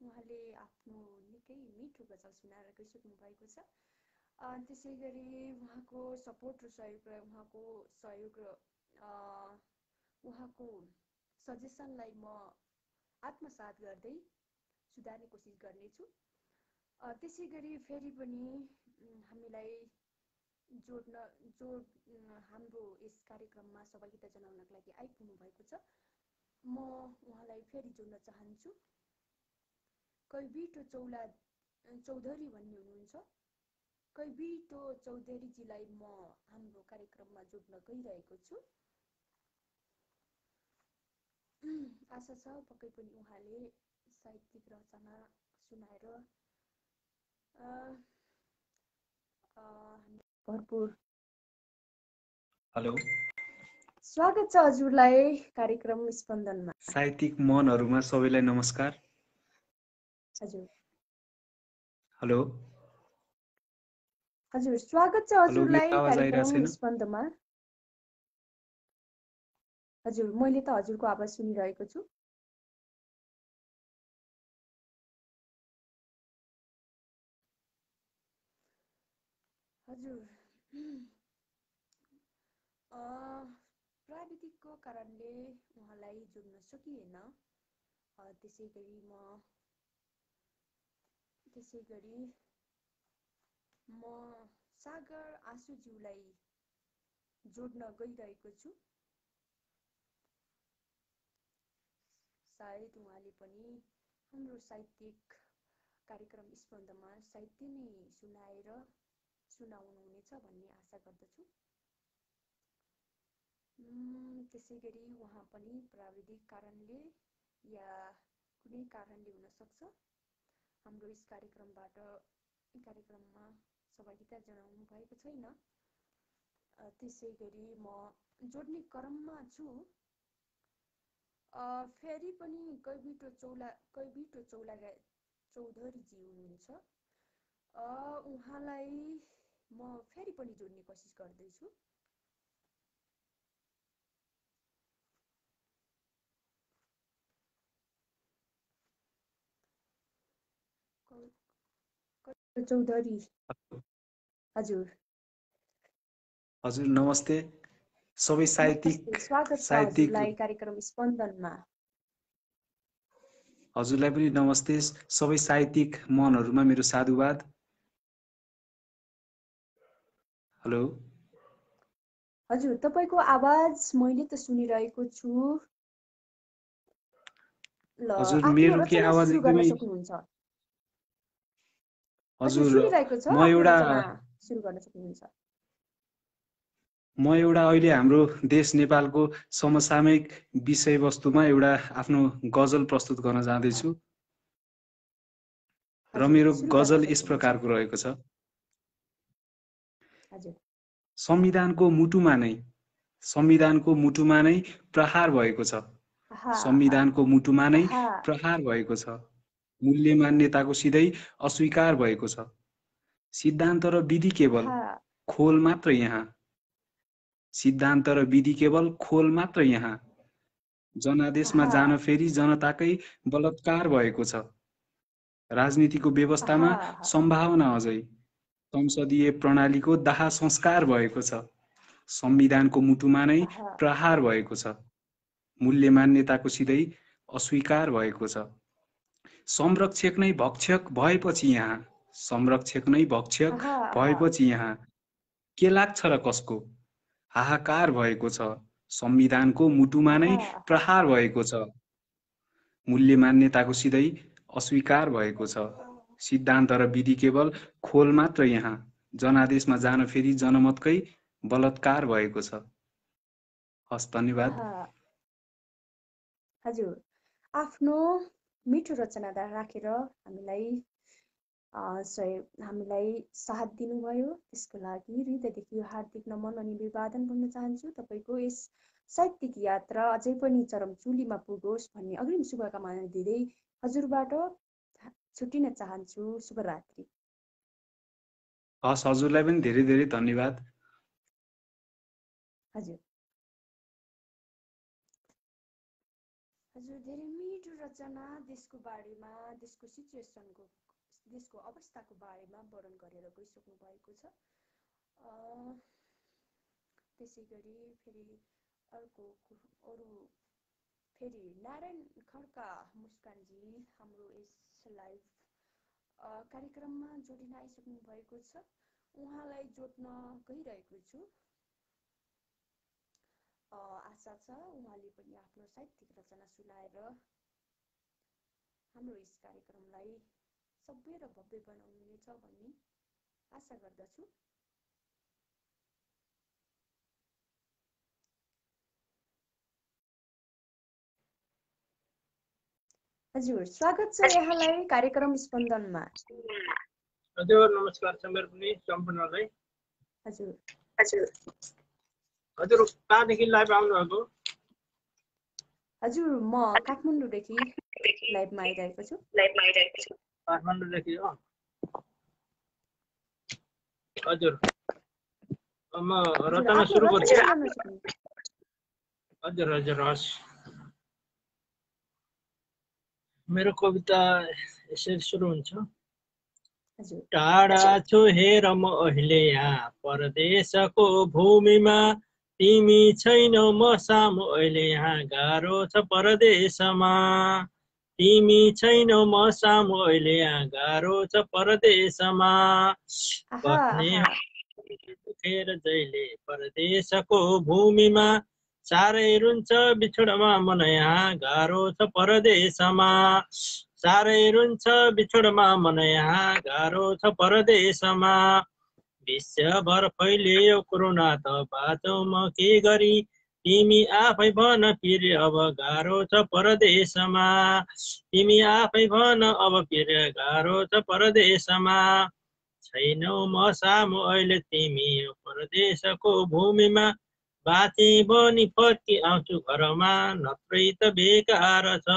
उहाँले आफ्नो निकै मिठो गजल सुनाएर गइसक्नु भएको छ। त्यसै गरी उहाँको सपोर्ट र सहयोग र उहाँको सजेसनलाई म आत्मसात गर्दै सुधार्ने कोसिस गर्नेछु। त्यसै गरी फेरि पनि हामीलाई हाम्रो यस कार्यक्रममा सहभागिता जनाउनको लागि आइपुग्नु भएको छ। म उहाँलाई फेरि जोड्न चाहन्छु। कैबिटो चौधरी भन्ने हुनुहुन्छ। कैबिटो चौधरीजीलाई म हाम्रो कार्यक्रममा जोड्न गइरहेको छु। आशा छ पक्कै पनि उहाँले साहित्यिक रचना सुनाएर भरपुर। हेलो, स्वागत छ हजुरलाई कार्यक्रम स्पन्दनमा। साहित्यिक मनहरूमा सबैलाई नमस्कार। हजुर हेलो हजुर स्वागत छ हजुरलाई कार्यक्रम स्पन्दनमा। हजुर मैले त हजुरको आवाज सुनिरहेको छु। हजुर प्राविधिकको कारणले उहाँलाई जोड्न सकिएन। त्यसै गरी म सागर आँसुज्यूलाई जोड्न गइरहेको छु। सायद उहाँले पनि हाम्रो साहित्यिक कार्यक्रम स्पन्दमा साहित्य नै सुनाउनुहुनेछ भन्ने आशा गर्दछु। त्यसै गरी उहाँ पनि प्राविधिक कारणले या कुनै कारणले हुन सक्छ हाम्रो यस कार्यक्रममा सहभागिता जनाउनु भएको छैन। त्यसै गरी म जोड्ने क्रममा छु। फेरि पनि कैबिटो चौधरीजी हुनुहुन्छ। उहाँलाई म फेरि पनि जोड्ने कोसिस गर्दैछु। चौधरी हजुर नमस्ते सबै साहित्यिक स्वागत छ हजुरलाई कार्यक्रम स्पन्दनमा। हजुरलाई पनि नमस्ते सबै साहित्यिक मनहरूमा मेरो साधुवाद। हेलो हजुर तपाईको आवाज मैले त सुनिरहेको छु। ल आफ्नो रचना सुरु गर्न सक्नुहुन्छ। हजुर सुनिरहेको छ, आफ्नो रचना सुरु गर्न सक्नुहुन्छ। म एउटा अहिले हाम्रो देश नेपालको समसामयिक विषयवस्तुमा एउटा आफ्नो गजल प्रस्तुत गर्न जाँदैछु र मेरो गजल यस प्रकारको रहेको छ। संविधानको मुटुमा नै प्रहार भएको छ। संविधानको मुटुमा नै प्रहार भएको छ। मूल्य मान्यताको सिधै अस्वीकार भएको छ। सिद्धान्त र विधि केवल खोल मात्र यहाँ। सिद्धान्त र विधि केवल खोल मात्र यहाँ। जनादेशमा जान फेरि जनताकै बलात्कार भएको छ। राजनीतिको व्यवस्थामा सम्भावना अझै। संसदीय प्रणालीको दाह संस्कार भएको छ। संविधानको मुटुमा नै प्रहार भएको छ। मूल्य मान्यताको सिधै अस्वीकार भएको छ। संरक्षक नै भक्षक भएपछि यहाँ। संरक्षक नै भक्षक भएपछि यहाँ के लाग्छ र कसको? हाहाकार भएको छ। संविधानको मुटुमा नै प्रहार भएको छ। मूल्य मान्यताको सिधै अस्वीकार भएको छ। सिद्धान्त र विधि केवल खोल मात्र यहाँ। जनादेशमा जान फेरि जनमतकै बलात्कार भएको छ। हस्, धन्यवाद। हजुर आफ्नो मिठो रचना राखेर हामीलाई साथ दिनुभयो, त्यसको लागि हृदयदेखि हार्दिक नमन अनि अभिवादन गर्न चाहन्छु। तपाईँको यस साहित्यिक यात्रा अझै पनि चरमचुलीमा पुगोस् भन्ने अग्रिम शुभकामना दिँदै हजुरबाट छुट्टिन चाहन्छु। शुभरात्रि। हस्, हजुरलाई पनि धेरै धेरै धन्यवाद। हजुर धेरै मिठो रचना देशको बारेमा, देशको सिचुएसनको, देशको अवस्थाको बारेमा वर्णन गरेर गइसक्नु भएको छ। त्यसै गरी फेरि नारायण खड्का मुस्कानजी हाम्रो यस लाइभ कार्यक्रममा जोडिन आइसक्नु भएको छ। उहाँलाई जोड्न गइरहेको छु। आशा छ उहाँले पनि आफ्नो साहित्यिक रचना सुनाएर हाम्रो यस कार्यक्रमलाई सभ्य र भव्य बनाउनुहुनेछ भन्ने आशा गर्दछु। हजुर, स्वागत छ यहाँलाई कार्यक्रम स्पन्दनमा। हजुर, नमस्कार छ मेरो पनि सम्पूर्णलाई। हजुर हजुर हजुर कहाँदेखि लाइभ आउनुभएको? हजुर, म काठमाडौँदेखि लाइभमा आइरहेको छु। काठमाडौँदेखि हो? हजुर, म रचना सुरु गर्छु। हजुर हजुर, हस्। मेरो कविता यसरी सुरु हुन्छ। टाढा छु हेर म अहिले यहाँ परदेशको भूमिमा, तिमी छैनौ म सामु अहिले यहाँ गाह्रो छ परदेशमा। तिमी छैनौ म सामु अहिले यहाँ गाह्रो छ परदेशमा। बस्ने दुखेर जहिले परदेशको भूमिमा, साह्रै रुन्छ बिछोडमा मन यहाँ गाह्रो छ परदेशमा। साह्रै रुन्छ बिछोडमा मन यहाँ गाह्रो छ परदेशमा। विश्वभर फैलियो कोरोना त बाँचौ म के गरी, तिमी आफै भन फेरि अब गाह्रो छ परदेशमा। तिमी आफै भन अब फेरि गाह्रो छ परदेशमा। छैनौ म सामु अहिले तिमी परदेशको भूमिमा, बाँचे बनी फर्की आउँछु घरमा नत्रै त बेकार छ।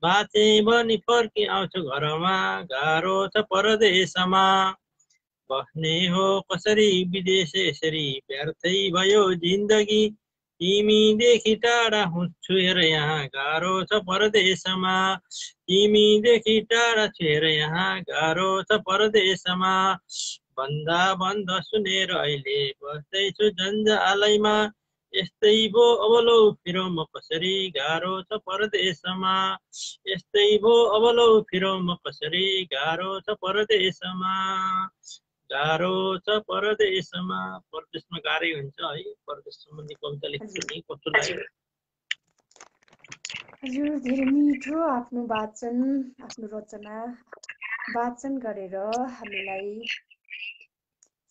बाँचे बनी फर्की आउँछु घरमा गाह्रो छ परदेशमा। बस्ने हो कसरी विदेश यसरी व्यर्थै भयो जिन्दगी, तिमीदेखि टाढा हुन्छु हेर यहाँ गाह्रो छ परदेशमा। तिमीदेखि टाढा छु हेर यहाँ गाह्रो छ परदेशमा। भन्दा भन्दा सुनेर अहिले बस्दैछु जन्जालैमा, यस्तै भो अब लौ फिरौ म कसरी गाह्रो छ परदेशमा। यस्तै भो अब लौ फिरौ म कसरी गाह्रो छ परदेशमा। गाह्रो छ परदेशमा। परदेशमा गाह्रै हुन्छ है। परदेशमा कविता लेख्छु नि कस्तो लाग्यो? हजुर, धेरै मिठो आफ्नो वाचन, आफ्नो रचना वाचन गरेर हामीलाई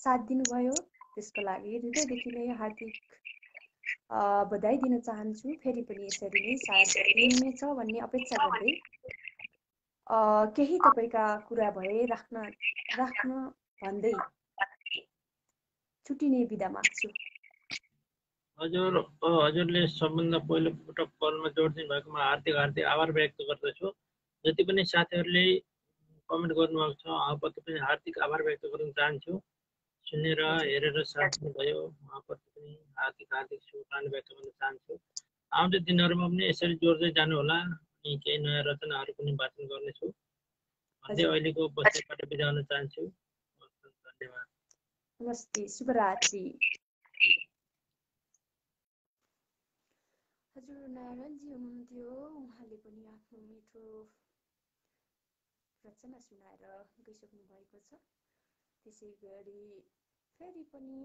साथ दिनुभयो। त्यसको लागि हृदयदेखि नै हार्दिक बधाई दिन चाहन्छु। फेरि पनि यसरी नै साथ दिनुहुनेछ भन्ने अपेक्षा गर्दै केही तपाईँका कुरा भए राख्न भन्दै छुट्टिने बिदा माग्छु। हजुर, हजुरले सबभन्दा पहिलोपटक कलमा जोडिदिनु भएकोमा हार्दिक आभार व्यक्त गर्दछु। जति पनि साथीहरूले कमेन्ट गर्नुभएको छ उहाँप्रति पनि हार्दिक आभार व्यक्त गर्न चाहन्छु। सुनेर हेरेर साथ दिनुभयो उहाँप्रति पनि हार्दिक शुभकामना व्यक्त गर्न चाहन्छु। आउँदो दिनहरूमा पनि यसरी जोड्दै जानुहोला अनि केही नयाँ रचनाहरू पनि वाचन गर्नेछु भन्दै अहिलेको बस्तीबाट बिदा हुन चाहन्छु। धन्यवाद। नमस्ते, शुभरात्रि। हजुर, नारायणजी हुनुहुन्थ्यो। उहाँले पनि आफ्नो मिठो रचना सुनाएर गइसक्नु भएको छ। त्यसै गरी फेरि पनि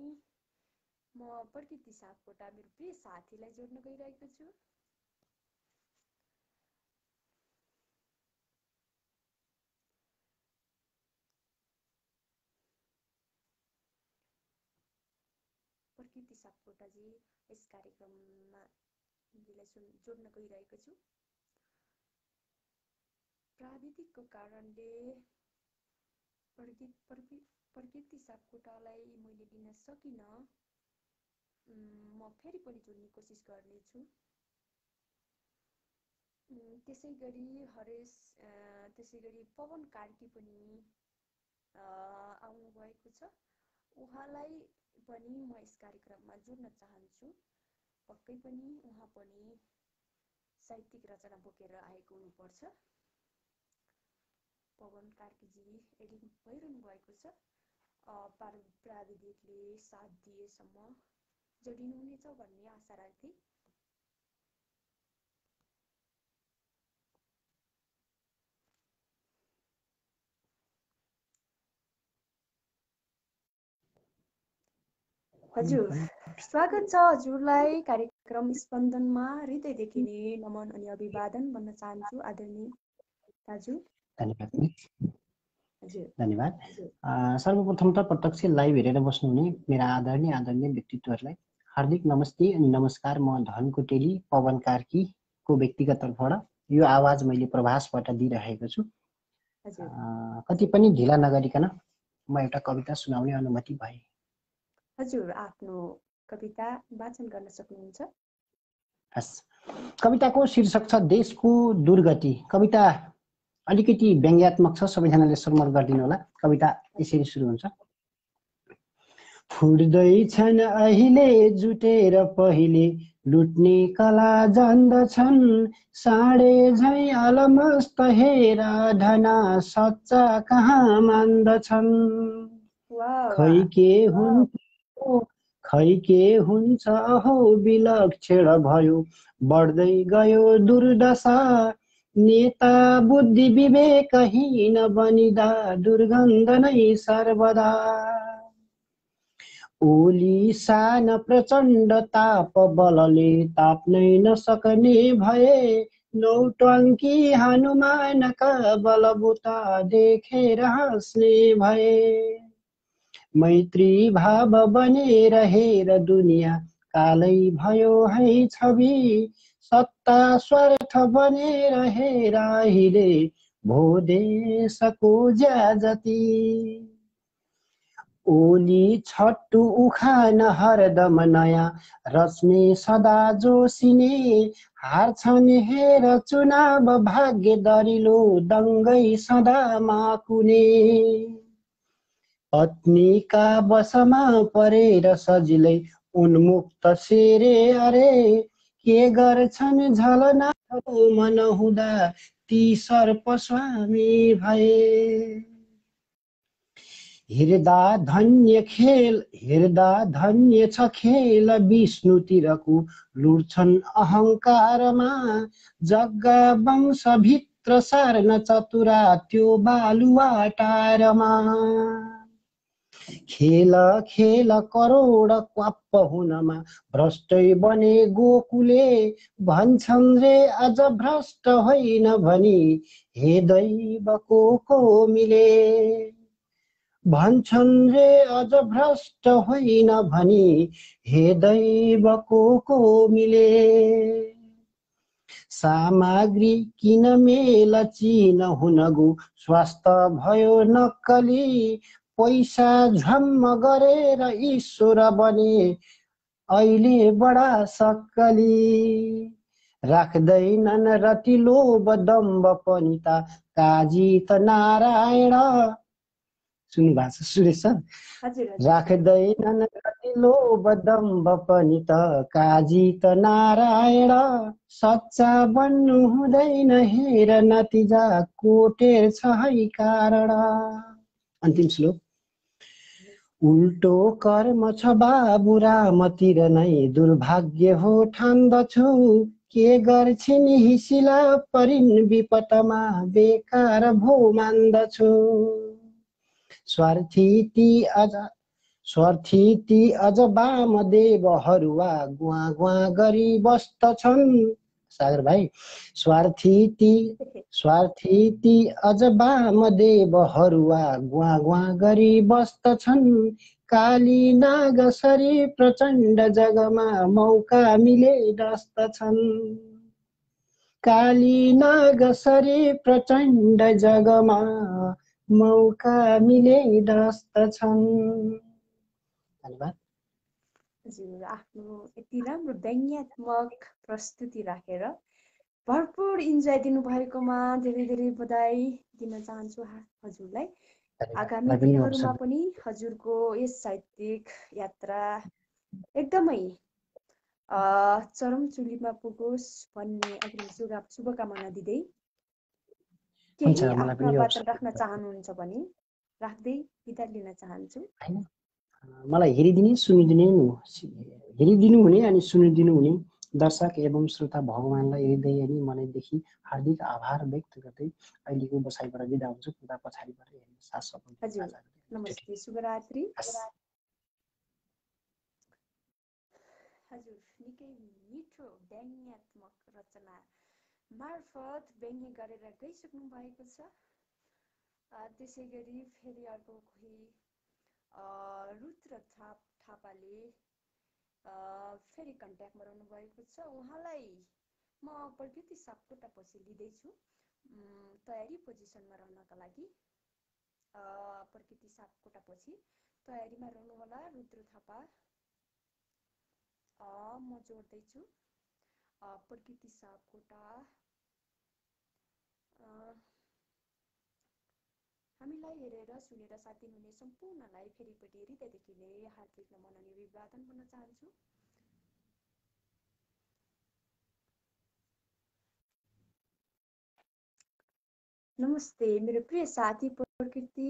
म प्रकृति सापकोटा मेरो प्रिय साथीलाई जोड्न गइरहेको छु। प्रकृति सापकोटाजी यस कार्यक्रममा जोड्न गइरहेको छु। प्राविधिकको कारणले प्रकृति सापकोटालाई मैले दिन सकिनँ। म फेरि पनि जोड्ने कोसिस गर्नेछु। त्यसै गरी पवन कार्की पनि आउनु भएको छ। उहाँलाई पनि म यस कार्यक्रममा जोड्न चाहन्छु। पक्कै पनि उहाँ पनि साहित्यिक रचना बोकेर आएको हुनुपर्छ। पवन कार्कीजी एडिङ भइरहनु भएको छ। प्राविधिकले साथ दिएसम्म जोडिनुहुनेछ भन्ने आशा राख्दै हजुर स्वागत छ हजुरलाई कार्यक्रम स्पन्दनमा। हृदयदेखि नै नमन अनि अभिवादन भन्न चाहन्छु आदरणीय दाजु। धन्यवाद। सर्वप्रथम त प्रत्यक्ष लाइभ हेरेर बस्नुहुने मेरा आदरणीय व्यक्तित्वहरूलाई हार्दिक नमस्ते अनि नमस्कार। म धनको टेली पवन कार्कीको व्यक्तिगत तर्फबाट यो आवाज मैले प्रभासबाट दिइरहेको छु। कति पनि ढिला नगरिकन म एउटा कविता सुनाउने अनुमति भए। हजुर आफ्नो कविता वाचन गर्न सक्नुहुन्छ। हस्, कविताको शीर्षक छ देशको दुर्गति। कविता अलिकति व्यङ्ग्यात्मक छ, सबैजनाले श्रवण गरिदिनु होला। कविता यसरी सुरु हुन्छ। फुट्दैछन् अहिले जुटेर पहिले लुट्ने कला जान्दछन्, साँडे झै अलमस्त हेर धना सच्चा कहाँ मान्दछन्। खै के हुन्छ हो विलक्षण भयो, बढ्दै गयो दुर्दशा, नेता बुद्धि विवेकहीन बनिदा दुर्गन्ध नै सर्वदा। ओली सान प्रचण्ड ताप बलले ताप्नै नसक्ने भए, नौटङ्की हनुमानका बलबुता देखेर हाँस्ने भए। मैत्री भाव बनेर हेर दुनियाँ कालै भयो है छवि, सत्ता स्वार्थ बनेर हेर अहिले भो देशको ज्याजती। ओली छट्टु उखान हरदम नयाँ रच्ने सदा जोसिने, हार्छन् हेर चुनाव भाग्य दरिलो दङ्गै सदा माकुने। पत्नीका बसमा परेर सजिलै उन्मुक्त सेरे अरे, के गर्छन् झलनाथ मन हुँदा ती सर्प स्वामी भए। हिर्दा धन्य छ खेल विष्णुतिरको लुट्छन् अहङ्कारमा, जग्गा वंश भित्र सार्न चतुरा त्यो बालुवाटारमा। खेल करोड क्वाप्प हुनमा भ्रष्टै बने गोकुले, भन्छन् रे अझ भ्रष्ट होइन भनी हे दैवको को मिले। भन्छन् रे अझ भ्रष्ट होइन भनी हे दैवको को मिले। सामग्री किन मेल चिन हुनगो स्वास्थ्य भयो नक्कली, पैसा झम्म गरेर ईश्वर बने अहिले बडा सक्कली। राख्दैनन् रति लोभ दम्भ पनि त काजी त नारायण। सुन्नु भएको छ सुरेश सर? राख्दैनन् रति लोभ दम्भ पनि त काजी त नारायण, सच्चा बन्नु हुँदैन हेर नतिजा कोटेर छ है कारण। अन्तिम श्लोक। उल्टो कर्म छ बाबु रामतिर नै दुर्भाग्य हो ठान्दछु, के गर्छिन् हिसिला परिन् विपतमा बेकार भो मान्दछु। स्वार्थी ती अझ वामदेवहरूवा गुवा गुवा गरी बस्दछन्। सागर भाइ, स्वार्थी ती अझ वामदेवहरूवा गुवा गुवा गरी बस्दछन्, काली नागसरी प्रचण्ड जगमा मौका मिले डस्दछन्। काली नागसरी प्रचण्ड जगमा मौका मिले डस्दछन्। धन्यवाद। हजुर आफ्नो यति राम्रो व्यङ्ग्यात्मक प्रस्तुति राखेर भरपुर इन्जोय दिनुभएकोमा धेरै धेरै बधाई दिन चाहन्छु हजुरलाई। आगामी दिनहरूमा पनि हजुरको यस साहित्यिक यात्रा एकदमै चरम चुलीमा पुगोस् भन्ने अग्रिम शुभकामना दिँदै केही आफ्नो वचन राख्न चाहनुहुन्छ भने राख्दै बिदा लिन चाहन्छु। मलाई हेरिदिनु हुने अनि सुनिदिनु हुने दर्शक एवं श्रोता भगवानलाई हृदय अनि मनैदेखि हार्दिक आभार व्यक्त गर्दै अहिलेको बसाइबाट बिदा हुन्छु। पुरा पछाडिबाट हेर्नु साथ सबै। नमस्ते, शुभरात्रि। हजुर, निकै मिठो व्यङ्ग्यात्मक रचना मार्फत व्यङ्ग्य गरेर गइसक्नु भएको छ। त्यसै गरी फेरि अर्को कोही रुद्र थापाले फेरि कन्ट्याक्टमा रहनु भएको छ। उहाँलाई म प्रकृति सापकोटा पछि लिँदैछु तयारी पोजिसनमा रहनका लागि। प्रकृति सापकोटा पछि तयारीमा रहनुहोला रुद्र थापा। म जोड्दैछु प्रकृति सापकोटा। हामीलाई हेरेर सुनेर साथ दिनुहुने सम्पूर्णलाई फेरिपटि हृदयदेखि नै हार्दिक नमन अनि अभिवादन भन्न चाहन्छु। नमस्ते मेरो प्रिय साथी प्रकृति,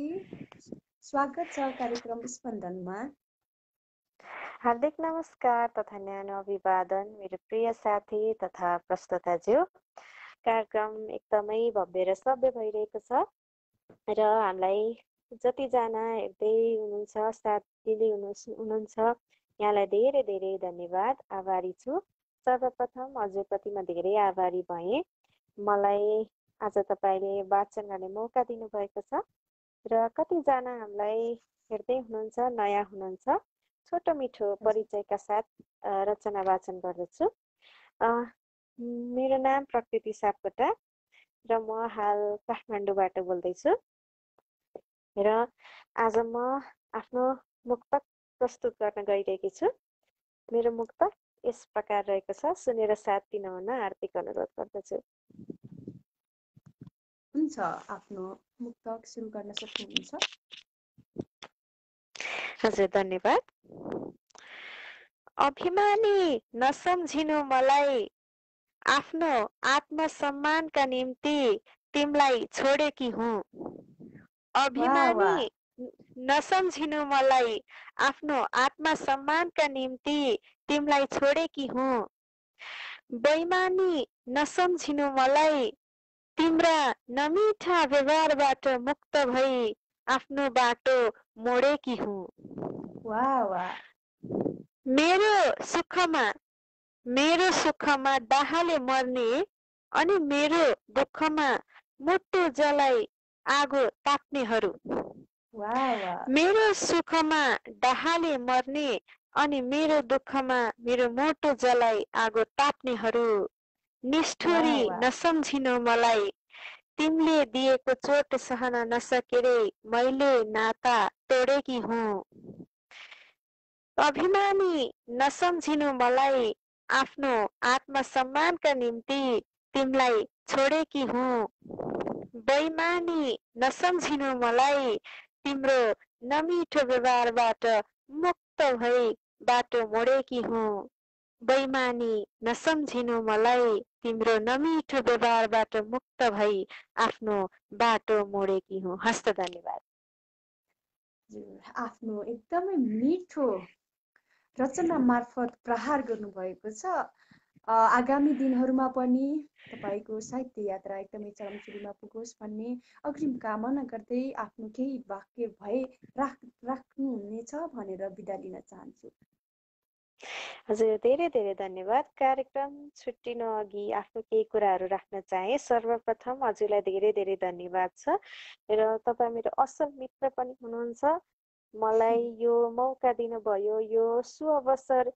स्वागत छ कार्यक्रम स्पन्दनमा। हार्दिक नमस्कार तथा न्यानो अभिवादन मेरो प्रिय साथी तथा प्रस्तोताज्यू। कार्यक्रम एकदमै भव्य र सभ्य भइरहेको छ र हामीलाई जतिजना हेर्दै हुनुहुन्छ, साथ दिँदै हुनुहुन्छ, यहाँलाई धेरै धेरै धन्यवाद, आभारी छु। सर्वप्रथम हजुरप्रति म धेरै आभारी भएँ। मलाई आज तपाईँले वाचन गर्ने मौका दिनुभएको छ र कतिजना हामीलाई हेर्दै हुनुहुन्छ, नयाँ हुनुहुन्छ, छोटो मिठो परिचयका साथ रचना वाचन गर्दछु। मेरो नाम प्रकृति सापकोटा र म हाल काठमाडौँबाट बोल्दैछु र आज म आफ्नो मुक्तक प्रस्तुत गर्न गइरहेकी छु। मेरो मुक्तक यस प्रकार रहेको छ, सुनेर साथ दिन हुन हार्दिक अनुरोध गर्दछु। हुन्छ, आफ्नो मुक्तक सुरु गर्न सक्नुहुन्छ। हजुर, धन्यवाद। अभिमानी नसम्झिनु मलाई, आफ्नो आत्मसम्मानका निम्ति तिमीलाई छोडेकी हुँ। अभिमानी नसम्झिनु मलाई, आफ्नो आत्मसम्मानका निम्ति तिमीलाई छोडेकी हुँ। बेइमानी नसम्झिनु मलाई, तिम्रा नमिठा व्यवहारबाट मुक्त भई आफ्नो बाटो मोडेकी हुँ। मेरो सुखमा डाहाले मर्ने अनि मेरो दुःखमा मुटु जलाई आगो ताप्नेहरू। मेरो सुखमा डाहाले मर्ने अनि मेरो दुःखमा मेरो मुटु जलाई आगो ताप्नेहरू। निष्ठुरी नसम्झिनु मलाई, तिमीले दिएको चोट सहन नसकेरै मैले नाता तोडेकी हुँ। अभिमानी नसम्झिनु मलाई, आफ्नो आत्मसम्मानका निम्ति तिमीलाई छोडेकी हुँ। बेइमानी नसम्झिनु मलाई, तिम्रो नमिठो व्यवहारबाट मुक्त भई बाटो मोडेकी हुँ। बेइमानी नसम्झिनु मलाई, तिम्रो नमिठो व्यवहारबाट मुक्त भई आफ्नो बाटो मोडेकी हुँ। हस्त, धन्यवाद। आफ्नो एकदमै मिठो रचना मार्फत प्रहार गर्नुभएको छ। आगामी दिनहरूमा पनि तपाईँको साहित्य यात्रा एकदमै चरमचुरीमा पुगोस् भन्ने अग्रिम कामना गर्दै आफ्नो केही वाक्य भए राख्नुहुनेछ भनेर बिदा लिन चाहन्छु। हजुर, धेरै धेरै धन्यवाद। कार्यक्रम छुट्टिनु अघि आफ्नो केही कुराहरू राख्न चाहे। सर्वप्रथम हजुरलाई धेरै धेरै धन्यवाद छ र तपाईँ मेरो असल मित्र पनि हुनुहुन्छ। मलाई यो मौका दिनुभयो, यो सुअवसर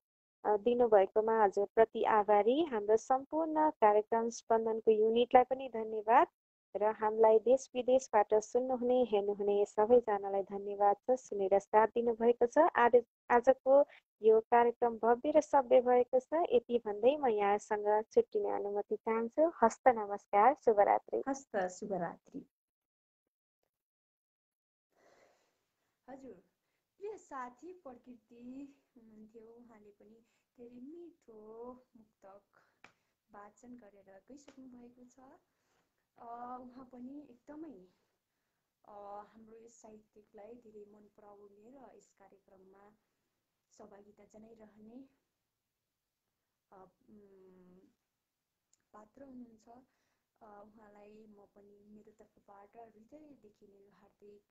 दिनुभएकोमा हजुरप्रति आभारी। हाम्रो सम्पूर्ण कार्यक्रम स्पन्दनको युनिटलाई पनि धन्यवाद र हामीलाई देश विदेशबाट सुन्नुहुने हेर्नुहुने सबैजनालाई धन्यवाद छ, सुनेर साथ दिनुभएको छ। आजको यो कार्यक्रम भव्य र सभ्य भएको छ। यति भन्दै म यहाँसँग छुट्टिने अनुमति चाहन्छु। हस्त, नमस्कार, शुभरात्रि। हस्त, शुभरात्रि। हजुर, प्रिय साथी प्रकृति हुनुहुन्थ्यो। उहाँले पनि धेरै मिठो मुक्तक वाचन गरेर गइसक्नु भएको छ। उहाँ पनि एकदमै हाम्रो यस साहित्यिकलाई धेरै मन पराउने र यस कार्यक्रममा सहभागिता जनाइरहने पात्र हुनुहुन्छ। उहाँलाई म पनि मेरो तर्फबाट हृदयदेखि नै हार्दिक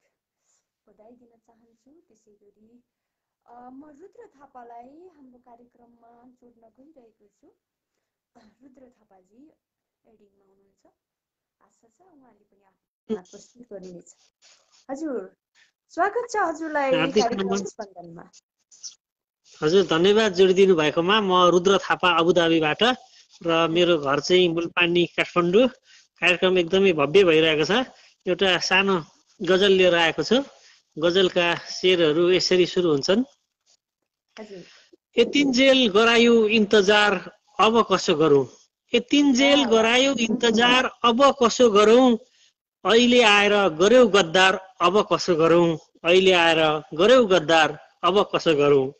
बधाई दिन चाहन्छु। त्यसै गरी म रुद्र थापालाई हाम्रो कार्यक्रममा जोड्न गइरहेको छु। रुद्र थापाजी एडिङमा हुनुहुन्छ, आशा छ उहाँले पनि आफ्नो प्रस्तुत गरिनेछ। हजुर स्वागत छ हजुरलाई कार्यक्रम स्पन्दनमा। हजुर धन्यवाद जोडिदिनु भएकोमा। म रुद्र थापा अबुधाबीबाट र मेरो घर चाहिँ मुलपानी काठमाडौँ। कार्यक्रम एकदमै भव्य भइरहेको छ। एउटा सानो गजल लिएर आएको छु। गजलका शेरहरू यसरी सुरु हुन्छन्। यतिन्जेल गरायो इन्तजार अब कसो गरौँ, यतिन्जेल गरायो इन्तजार अब कसो गरौँ, अहिले आएर गर्यौ गद्दार अब कसो गरौँ, अहिले आएर गर्यौ गद्दार अब कसो गरौँ।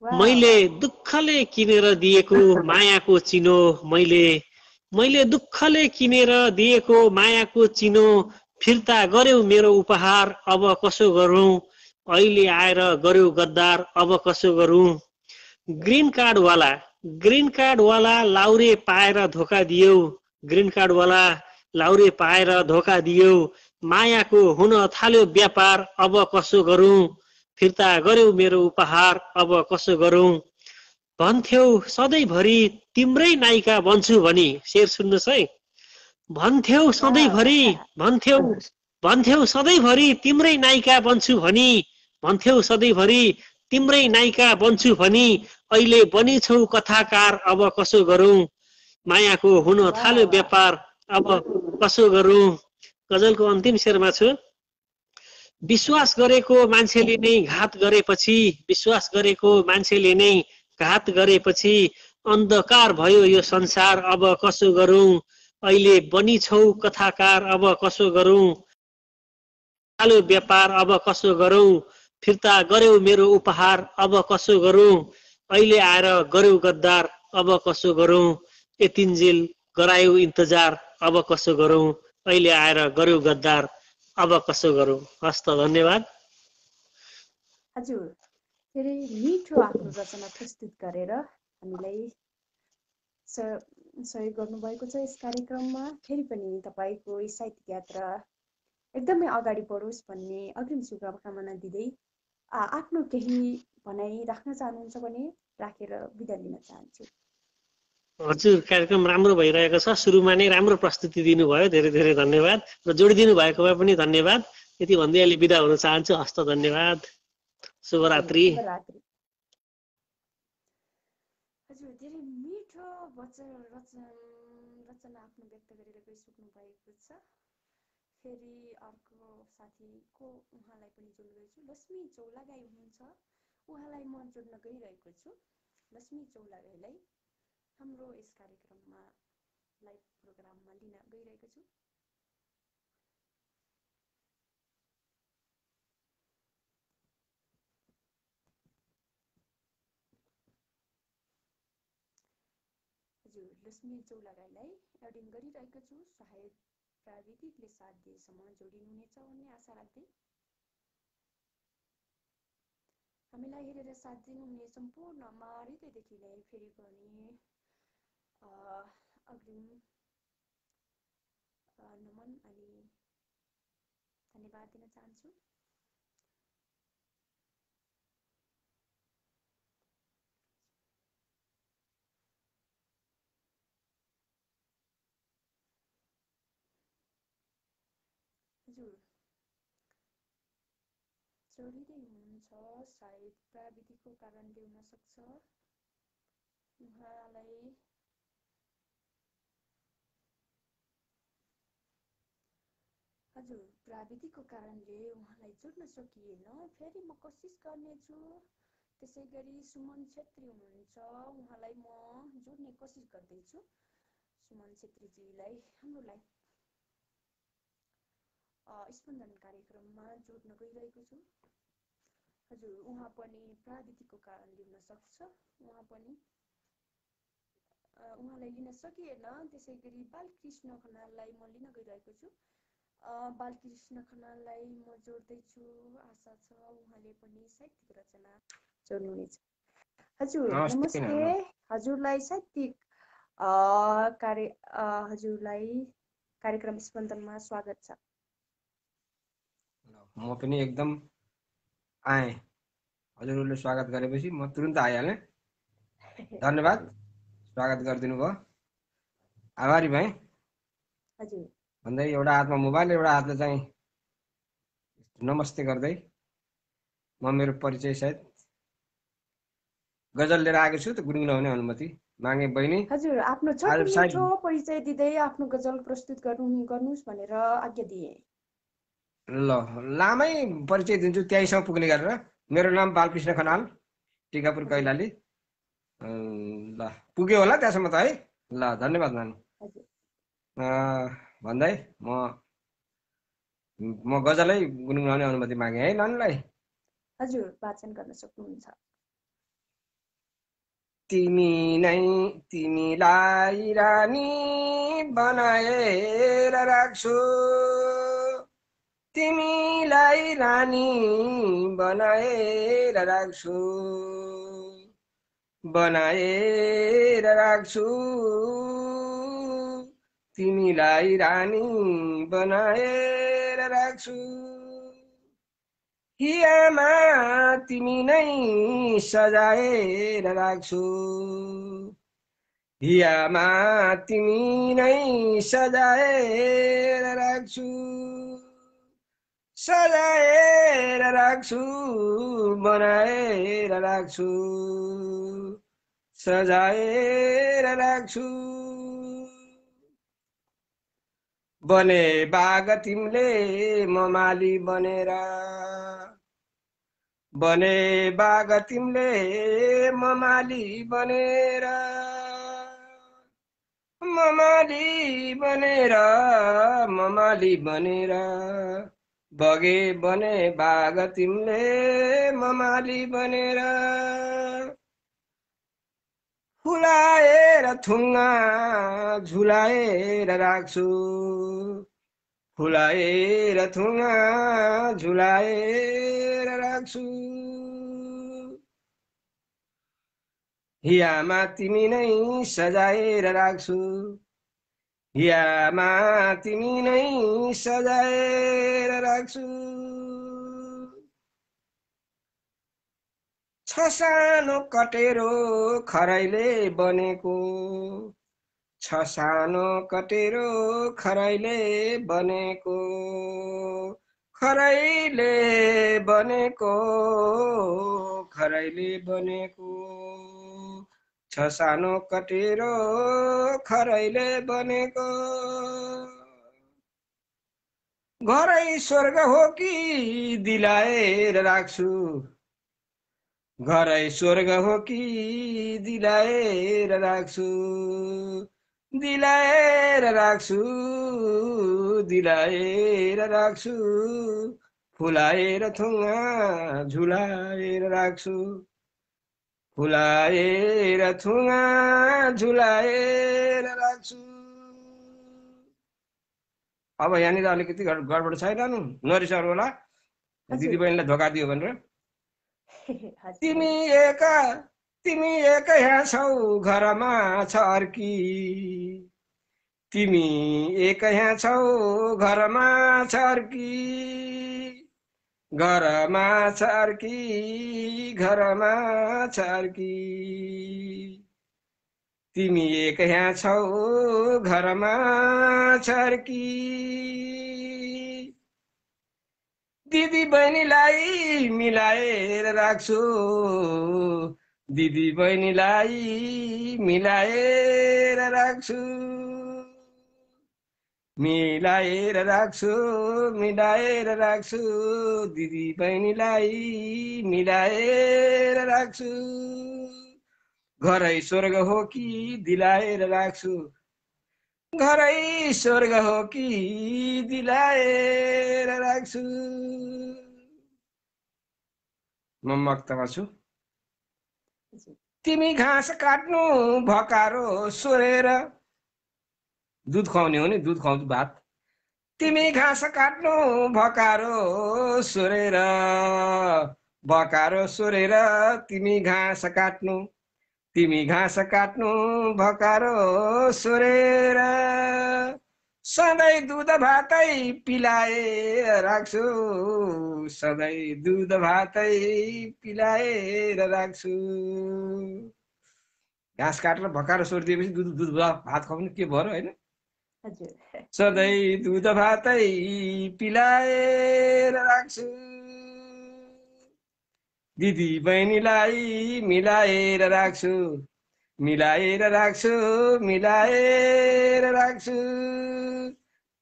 मैले दुःखले किनेर दिएको मायाको चिनो, मैले दुःखले किनेर दिएको मायाको चिनो फिर्ता गर्यौ मेरो उपहार अब कसो गरौँ, अहिले आएर गर्यौ गद्दार अब कसो गरौँ। ग्रीन कार्ड वाला लाउरे पाएर धोका दियौ, ग्रीन कार्ड वाला लाउरे पाएर धोका दियौ, मायाको हुन थाल्यो व्यापार अब कसो गरौँ, फिर्ता गर्यौ मेरो उपहार अब कसो गरौँ। भन्थ्यौ सधैँभरि तिम्रै नायिका बन्छु भनी, शेर सुन्नुहोस् है। भन्थ्यौ सधैँभरि तिम्रै नायिका बन्छु भनी, भन्थ्यौ सधैँभरि तिम्रै नायिका बन्छु भनी, अहिले बनिछौ कथाकार अब कसो गरौँ, मायाको हुन थाल्यो व्यापार अब कसो गरौँ। गजलको अन्तिम शेरमा छु। विश्वास गरेको मान्छेले नै घात गरेपछि, विश्वास गरेको मान्छेले नै घात गरेपछि अन्धकार भयो यो संसार अब कसो गरौँ, अहिले बनिछौ कथाकार अब कसो गरौँ। थाल्यो व्यापार अब कसो गरौँ, फिर्ता गर्यौ मेरो उपहार अब कसो गरौँ, अहिले आएर गर्यौ गद्दार अब कसो गरौँ। यतिन्जेल गरायौ इन्तजार अब कसो गरौँ, अहिले आएर गर्यौ गद्दार अब कसो गरौँ। हस् त धन्यवाद। हजुर धेरै मिठो आफ्नो रचना प्रस्तुत गरेर हामीलाई सहयोग गर्नुभएको छ यस कार्यक्रममा। फेरि पनि तपाईँको साहित्यिक यात्रा एकदमै अगाडि बढोस् भन्ने अग्रिम शुभकामना दिँदै आफ्नो केही भनाइ राख्न चाहनुहुन्छ भने राखेर बिदा लिन चाहन्छु। हजुर कार्यक्रम राम्रो भइरहेको छ। सुरुमा नै राम्रो प्रस्तुति दिनुभयो, धेरै धेरै धन्यवाद। र जोडिदिनु भएकोमा पनि धन्यवाद। यति भन्दै अहिले बिदा हुन चाहन्छु। हस्त धन्यवाद। शुभरात्रि। हजुर धेरै मिठो रचना आफ्नो व्यक्त गरेर गइसक्नु भएको छ। फेरि अर्को साथीको उहाँलाई पनि जोड्दैछु। लक्ष्मी चौलागाई हुनुहुन्छ, उहाँलाई म जोड्न गइरहेको छु। लक्ष्मी चौलागाईलाई हाम्रो यस कार्यक्रममा लाइभ प्रोग्राममा लिन गइरहेको छु। हजुर लक्ष्मी चौलागाईलाई एडिङ गरिरहेको छु। सायद प्राविधिकले साथ दिएसम्म जोडिनुहुनेछ भन्ने आशा राख्दै हामीलाई हेरेर साथ दिनुहुने सम्पूर्णमा हृदयदेखि नै फेरि पनि अग्रिम नमन अनि धन्यवाद दिन चाहन्छु। हजुर जोडिँदै हुनुहुन्छ, सायद प्राविधिकको कारणले हुन सक्छ। उहाँलाई हजुर प्राविधिकको कारणले उहाँलाई जोड्न सकिएन। फेरि म कोसिस गर्नेछु। त्यसै गरी सुमन छेत्री हुनुहुन्छ, उहाँलाई म जोड्ने कोसिस गर्दैछु। सुमन छेत्रीजीलाई हाम्रो लाइभ स्पन्दन कार्यक्रममा जोड्न गइरहेको छु। हजुर उहाँ पनि प्राविधिकको कारणले हुन सक्छ, उहाँलाई लिन सकिएन। त्यसै गरी बालकृष्ण खनाललाई म लिन गइरहेको छु। बालकृष्ण खनाललाई म जोड्दैछु। आशा छ उहाँले पनि साहित्यिक रचना जोड्नुहुनेछ। हजुर नमस्ते। हजुरलाई साहित्यिक हजुरलाई कार्यक्रम स्पन्दनमा स्वागत छ। म पनि एकदम आएँ हजुरहरूले स्वागत गरेपछि म तुरुन्त आइहालेँ। धन्यवाद, स्वागत गरिदिनु भयो, आभारी भएँ। भन्दै एउटा हातमा मोबाइल एउटा हातले चाहिँ नमस्ते गर्दै म मेरो परिचय सहित गजल लिएर आएको छु। त गुनगुनाउने अनुमति मागे बहिनी। हजुर, आफ्नो छोटो मिठो परिचय दिँदै आफ्नो गजल प्रस्तुत गर्नुहोस् भनेर आज्ञा दिए। ल, लामै परिचय दिन्छु त्यहीसँग पुग्ने गरेर। मेरो नाम बालकृष्ण खनाल, टिकापुर कैलाली। ल, पुग्यो होला त्यहाँसम्म त है। ल, धन्यवाद नानी। भन्दै म गजलै गुनगुनाउने अनुमति मागे है नानीलाई। हजुर, वाचन गर्न सक्नुहुन्छ। तिमीलाई रानी बनाएर राख्छु, तिमीलाई रानी बनाएर राख्छु, बनाएर राख्छु, तिमीलाई रानी बनाएर राख्छु। हियामा तिमी नै सजाएर राख्छु, हियामा तिमी नै सजाएर राख्छु, सजाएर राख्छु, बनाएर राख्छु, सजाएर राख्छु। बने बाग तिमीले ममाली बनेर, बने बाग तिमीले ममाली बनेर, ममाली बनेर, ममाली बनेर, बगे बने बाग तिमीले ममाली बनेर, फुलाएर थुङ्गा झुलाएर राख्छु, फुलाएर थुङ्गा झुलाएर राख्छु। हियामा तिमी नै सजाएर राख्छु, हियामा तिमी नै सजाएर राख्छु। छ सानो कटेरो खराइले बनेको, छ सानो कटेरो खराइले बनेको, खराइले बनेको, खराइले बनेको, छ सानो कटेरो खराइले बनेको। घरै स्वर्ग हो कि दिलाएर राख्छु, घरै स्वर्ग हो कि दिलाएर राख्छु, दिलाएर राख्छु, दिलाएर राख्छु, फुलाएर थुङ्गा झुलाएर राख्छु, फुलाएर थुङ्गा झुलाएर राख्छु। अब यहाँनिर अलिकति गडबड छैन, नरिसाउनु होला दिदी बहिनीलाई धोका दियो भनेर। तिमी एक यहाँ छौ घरमा छ अर्की, तिमी एक यहाँ छौ घरमा छ अर्की, घरमा छ अर्की, घरमा छ अर्की, तिमी एक यहाँ छौ घरमा छ अर्की। दिदी बहिनीलाई मिलाएर राख्छु, दिदी बहिनीलाई मिलाएर राख्छु, मिलाएर राख्छु, मिलाएर राख्छु, दिदी बहिनीलाई मिलाएर राख्छु। घरै स्वर्ग हो कि दिलाएर राख्छु, घरै स्वर्ग हो कि दिलाएर राख्छु। म मक्तमा छु। तिमी घाँस काट्नु भकारो सोरेर, दुध खुवाउने हो नि, दुध खुवाउँछु भात। तिमी घाँस काट्नु भकारो सोरेर, भकारो सोरेर, तिमी घाँस काट्नु, तिमी घाँस काट्नु भकारो सोरेर, सधैँ दुध भातै पिलाएर राख्छु, सधैँ दुध भातै पिलाएर राख्छु। घाँस काटेर भकाएर सोधिदिएपछि दुध दुध भात खुवाउनु के भयो होइन? सधैँ दुध भातै पिलाएर राख्छु, दिदी बहिनीलाई मिलाएर राख्छु, मिलाएर राख्छु, मिलाएर राख्छु।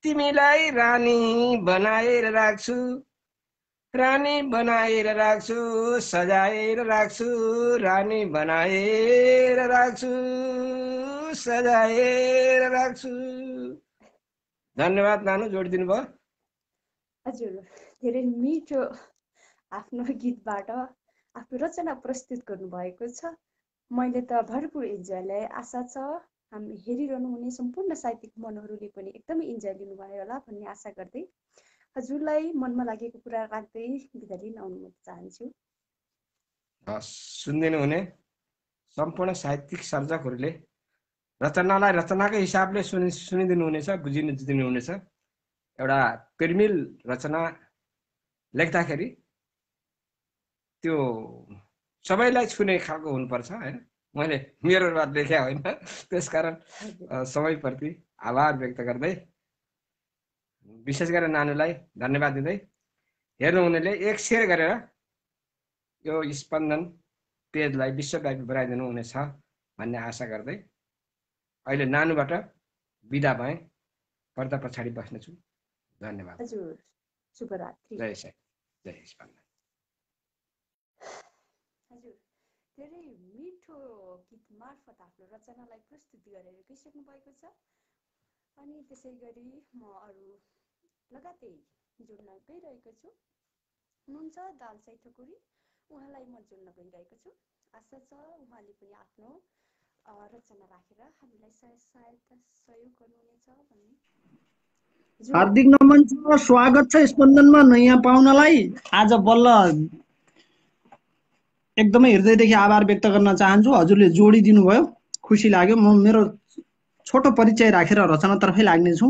तिमीलाई रानी बनाएर राख्छु, रानी बनाएर राख्छु, सजाएर राख्छु, रानी बनाएर राख्छु, सजाएर राख्छु। धन्यवाद नानु, जोडिदिनु भयो। हजुर, धेरै मिठो आफ्नो गीतबाट आफ्नो रचना प्रस्तुत गर्नुभएको छ। मैले त भरपुर इन्जोय ल्याएँ। आशा छ हामी हेरिरहनु हुने सम्पूर्ण साहित्यिक मनहरूले पनि एकदमै इन्जोय लिनुभयो होला भन्ने आशा गर्दै हजुरलाई मनमा लागेको कुरा राख्दै बिदा लिन अनुमति चाहन्छु। सुनिदिनु हुने सम्पूर्ण साहित्यिक सर्जकहरूले रचनालाई रचनाकै हिसाबले सुनिदिनु हुनेछ, बुझिदिनु हुनेछ। एउटा पेरमिल रचना लेख्दाखेरि त्यो सबैलाई छुने खालको हुनुपर्छ होइन। मैले मेरो बात लेखे होइन, त्यसकारण सबैप्रति आभार व्यक्त गर्दै विशेष गरेर नानुलाई धन्यवाद दिँदै हेर्नुहुनेले एक सेयर गरेर यो स्पन्दन पेजलाई विश्वव्यापी बनाइदिनु हुनेछ भन्ने आशा गर्दै अहिले नानुबाट बिदा भएँ। पर्दा पछाडि बस्नेछु। धन्यवाद। हजुर, शुभरात्रि। जय साई, जय स्पन्दन। हजुर, धेरै मिठो गीत मार्फत आफ्नो रचनालाई प्रस्तुत गरेर गइसक्नु भएको छ। अनि त्यसै गरी म अरू लगातार जोड्न गइरहेको छु। हुनुहुन्छ दालसाई ठकुरी, उहाँलाई म जोड्न गइरहेको छु। आशा छ उहाँले पनि आफ्नो रचना राखेर हामीलाई सहयोग गर्नुहुनेछ भन्ने। हार्दिक नमन छ, स्वागत छ स्पन्दनमा नयाँ पाहुनालाई। आज बल्ल एकदमै हृदयदेखि आभार व्यक्त गर्न चाहन्छु। हजुरले जोडिदिनु भयो, खुसी लाग्यो। म मेरो छोटो परिचय राखेर रचनातर्फै लाग्नेछु।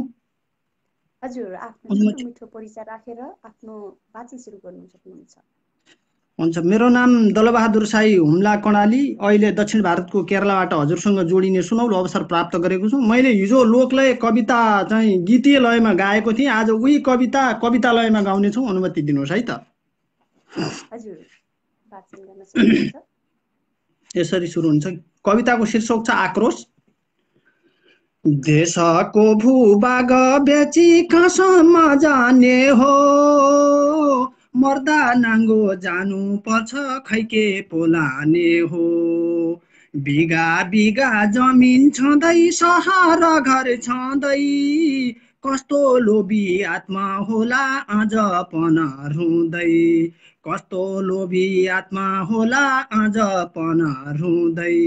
हजुर, आफ्नो मिठो परिचय राखेर आफ्नो वाचन सुरु गर्नु सक्नुहुन्छ। हुन्छ, मेरो नाम दलबहादुर साई हुम्ला कर्णाली। अहिले दक्षिण भारतको केरलाबाट हजुरसँग जोडिने सुनौलो अवसर प्राप्त गरेको छु। मैले हिजो लोकलय कविता चाहिँ गीतीय लयमा गाएको थिएँ। आज उही कविता कविता लयमा गाउने छु। अनुमति दिनुहोस् है त। हजुर, वाचन गर्न सक्नुहुन्छ। यसरी सुरु हुन्छ। कविताको शीर्षक छ आक्रोश। देशको भूभाग बेची कहाँसम्म जाने हो, मर्दा नाङ्गो जानु पर्छ खै के पोलाने हो। बिगा बिगा जमिन छँदै सहर घर छँदै, कस्तो लोभी आत्मा होला आज पना रुँदै, कस्तो लोभी आत्मा होला आज पना रुँदै।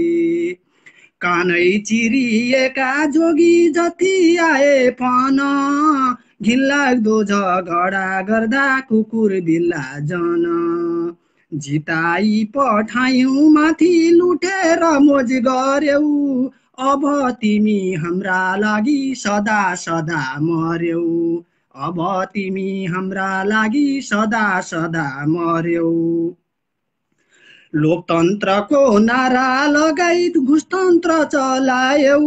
कानै चिरिएका जोगी जति आए पन, घिनलाग्दो झगडा गर्दा कुकुर बिल्ला जन। जिताई पठायौँ माथि लुटेर मोज गर्यौ, अब तिमी हाम्रा लागि सदा सदा मर्यौ, अब तिमी हाम्रा लागि सदा सदा मर्यौ। लोकतन्त्रको नारा लगाई घुसतन्त्र चलायौ,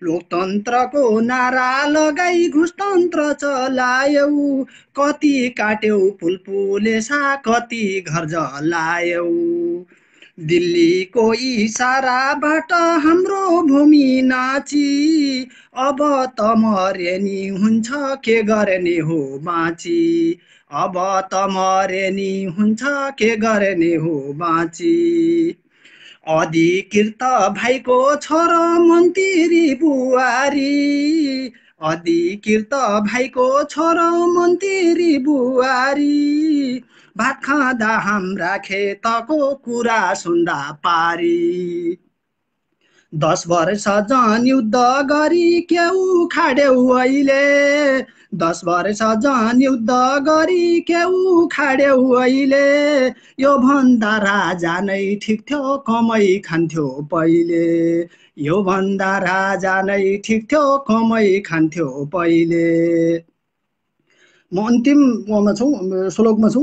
लोकतन्त्रको नारा लगाई घुसतन्त्र चलायौ। कति काट्यौ फुलफुलेसा कति घर जलायौ। दिल्लीको इसाराबाट हाम्रो भूमि नाची, अब त मरे नि हुन्छ के गर्ने हो बाँची, अब त मरे नि हुन्छ के गर्ने हो बाँची। अधिकृत भाइको छोरो मन्त्री बुहारी, अधिकृत भाइको छोरो मन्त्री बुहारी, भात खाँदा हाम्रा खेतको कुरा सुन्दा पारी। 10 वर्ष जनयुद्ध गरी के उखाड्यौ अहिले, 10 वर्ष जन युद्ध गरी के उखाड्यौ अहिले, यो भन्दा राजा नै ठिक थियो कमै खान्थ्यो पहिले, यो भन्दा राजा नै ठिक थियो कमै खान्थ्यो पहिले। म अन्तिम श्लोकमा छु।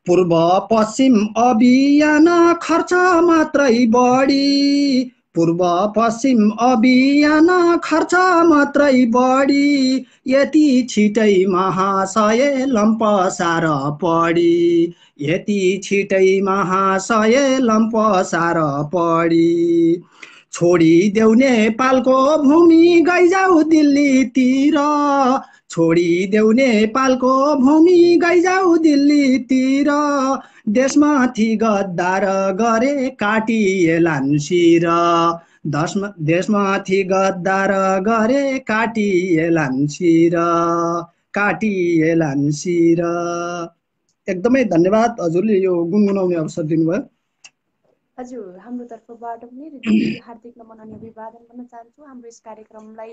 पूर्व पश्चिम अभियान खर्च मात्रै बढी, पूर्व पश्चिम अभियान खर्च मात्रै बढी, यति छिटै महाशय लम्पसार पढी, यति छिटै महाशय लम्पसार पढी। छोडिदेऊ नेपालको भूमि गइजाऊ दिल्लीतिर, छोडिदेऊ नेपालको भूमि गइजाऊ दिल्लीतिर, देशमाथि गद्दार गरे काटिएलान् शिर, देशमाथि गद्दार गरे काटिएलान् शिर, काटिएलान् शिर। एकदमै धन्यवाद हजुरले यो गुनगुनाउने अवसर दिनुभयो। हजुर, हाम्रो तर्फबाट पनि हृदयदेखि हार्दिक नमन अनि अभिवादन गर्न चाहन्छु। हाम्रो यस कार्यक्रमलाई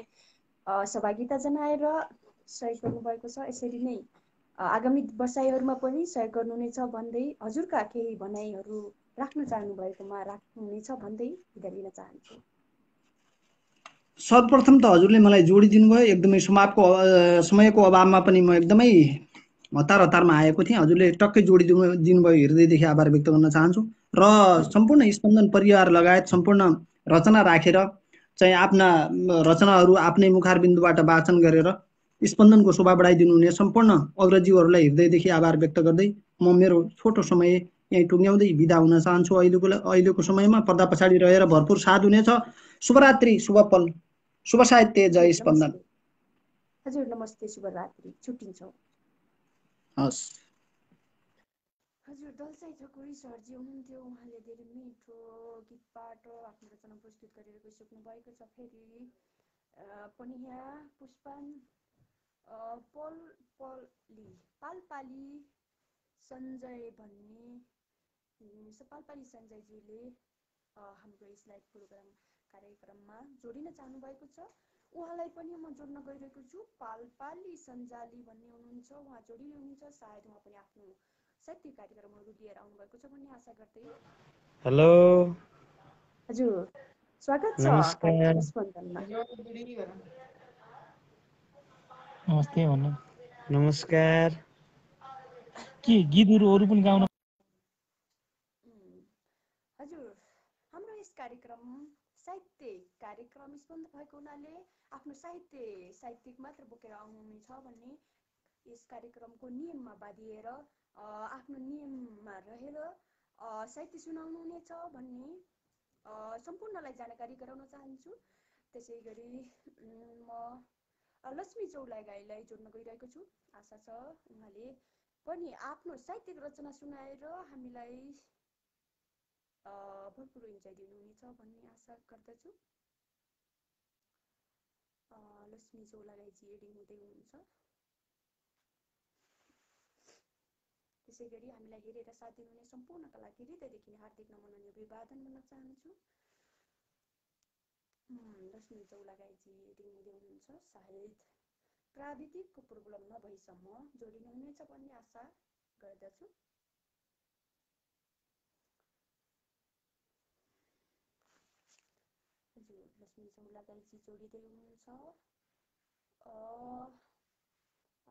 सहभागिता जनाएर सहयोग गर्नुभएको छ। यसरी नै आगामी वर्षहरूमा पनि सहयोग गर्नुहुनेछ भन्दै हजुरका केही भनाइहरू राख्न चाहनुभएकोमा राख्नुहुनेछ भन्दै बिदा लिन चाहन्छु। सर्वप्रथम त हजुरले मलाई जोडिदिनु भयो। एकदमै समयको अभावमा पनि म एकदमै हतारमा आएको थिएँ। हजुरले टक्कै दिनुभयो, हृदयदेखि आभार व्यक्त गर्न चाहन्छु। र सम्पूर्ण स्पन्दन परिवार लगायत सम्पूर्ण रचना राखेर चाहिँ आफ्ना रचनाहरू आफ्नै मुखारबिन्दुबाट वाचन गरेर स्पन्दनको शोभा बढाइदिनु हुने सम्पूर्ण अग्रजीहरूलाई हृदयदेखि आभार व्यक्त गर्दै म मेरो छोटो समय यहीँ टुङ्ग्याउँदै बिदा हुन चाहन्छु। अहिलेको समयमा पर्दा पछाडि रहेर भरपुर साथ हुनेछ। शुभरात्रि, शुभ पल, शुभ साहित्य, जय स्पन्दन। हजुर नमस्ते, शुभरात्रि, छुट्टिन्छौँ। हस्। हजुर, दलसाई ठकुरी सरजी हुनुहुन्थ्यो। उहाँले धेरै मिठो गीतबाट आफ्नो रचना प्रस्तुत गरेर गइसक्नु भएको छ। फेरि पनि यहाँ पुष्पान पालपाली सञ्जय भन्ने पालपाली सञ्जयजीले हाम्रो यस लाइभ कार्यक्रममा जोडिन चाहनु भएको छ। उहाँलाई पनि म जोड्न गइरहेको छु। पालपाली सञ्जाली भन्ने हुनुहुन्छ, उहाँ जोडिनु हुनुहुन्छ। सायद उहाँ पनि आफ्नो साहित्य कार्यक्रमहरू लिएर आउनु भएको छ भन्ने आशा गर्दै। हेलो हजुर, स्वागत छ नमस्कार। स्पन्दनमा। नमस्ते भन्नु। नमस्कार। के गीतहरू अरू पनि गाउन? हजुर, हाम्रो यस कार्यक्रम साहित्य कार्यक्रम स्पन्द भएको हुनाले आफ्नो साहित्यिक मात्र बोकेर आउनुहुनेछ भन्ने यस कार्यक्रमको नियममा बाँधिएर आफ्नो नियममा रहेर साहित्य सुनाउनुहुनेछ भन्ने सम्पूर्णलाई जानकारी गराउन चाहन्छु। त्यसै गरी म लक्ष्मी चौलागाईलाई जोड्न गइरहेको छु। आशा छ उहाँले पनि आफ्नो साहित्यिक रचना सुनाएर हामीलाई भरपुर इन्जोय दिनुहुनेछ भन्ने आशा गर्दछु। लक्ष्मी चौलागाईजी एडिङ हुँदै हुनुहुन्छ। त्यसै गरी हामीलाई हेरेर साथ दिनुहुने सम्पूर्णका लागि हृदयदेखि हार्दिक नमन अनि अभिवादन भन्न चाहन्छु। लक्ष्मी चौलागाईजी एडिङ हुँदै हुनुहुन्छ। सायद प्राविधिकको प्रब्लम नभएसम्म जोडिनुहुनेछ भन्ने आशा गर्दछु। हजुर, लक्ष्मी चौलागाईजी जोडिँदै हुनुहुन्छ।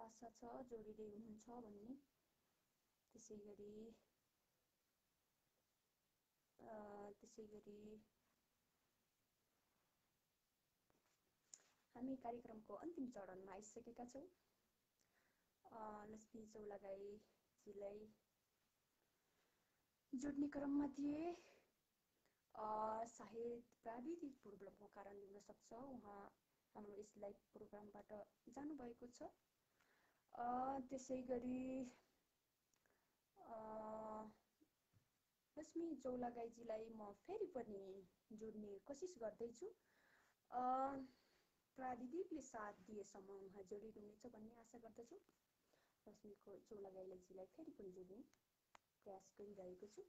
आशा छ जोडिँदै हुनुहुन्छ भन्ने। त्यसै गरी हामी कार्यक्रमको अन्तिम चरणमा आइसकेका छौँ। लक्ष्मी चौलागाईजीलाई जोड्ने क्रममा थिए। सायद प्राविधिक प्रब्लमको कारणले हुन सक्छ उहाँ हाम्रो यस लाइभ प्रोग्रामबाट जानुभएको छ। त्यसै गरी लक्ष्मी चौलागाईजीलाई म फेरि पनि जोड्ने कोसिस गर्दैछु। प्राविधिकले साथ दिएसम्म उहाँ जोडिनुहुनेछ भन्ने आशा गर्दछु। लक्ष्मी चौलागाईजीलाई फेरि पनि जोड्ने प्रयास गरिरहेको छु।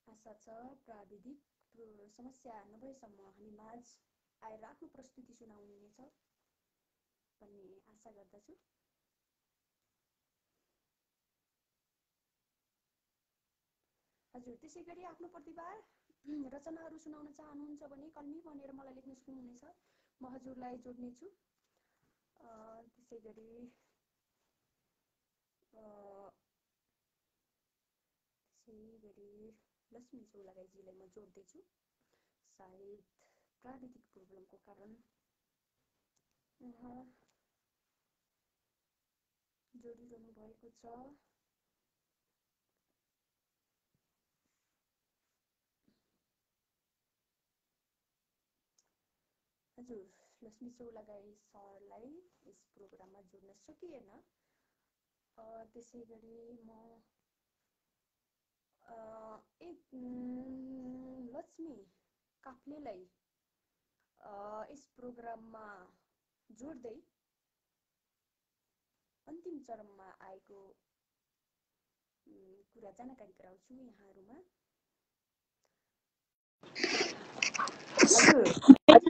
आशा छ प्राविधिक समस्या नभएसम्म हामी माझ आएर आफ्नो प्रस्तुति सुनाउनुहुनेछ। भन्ने आशा गर्दछु। हजुर, त्यसै गरी आफ्नो प्रतिभा रचनाहरू सुनाउन चाहनुहुन्छ भने कल्मी भनेर मलाई लेख्न सक्नुहुनेछ, म हजुरलाई जोड्नेछु। त्यसै गरी लक्ष्मी चौलागाईजीलाई म जोड्दैछु। सायद प्राविधिक प्रब्लमको कारण उहाँ जोडिरहनु भएको छ। हजुर, लक्ष्मी चौलागाई सरलाई यस प्रोग्राममा जोड्न सकिएन। त्यसै गरी म लक्ष्मी काफ्लेलाई यस प्रोग्राममा जोड्दै अन्तिम चरणमा आएको कुरा जानकारी गराउँछु यहाँहरुमा।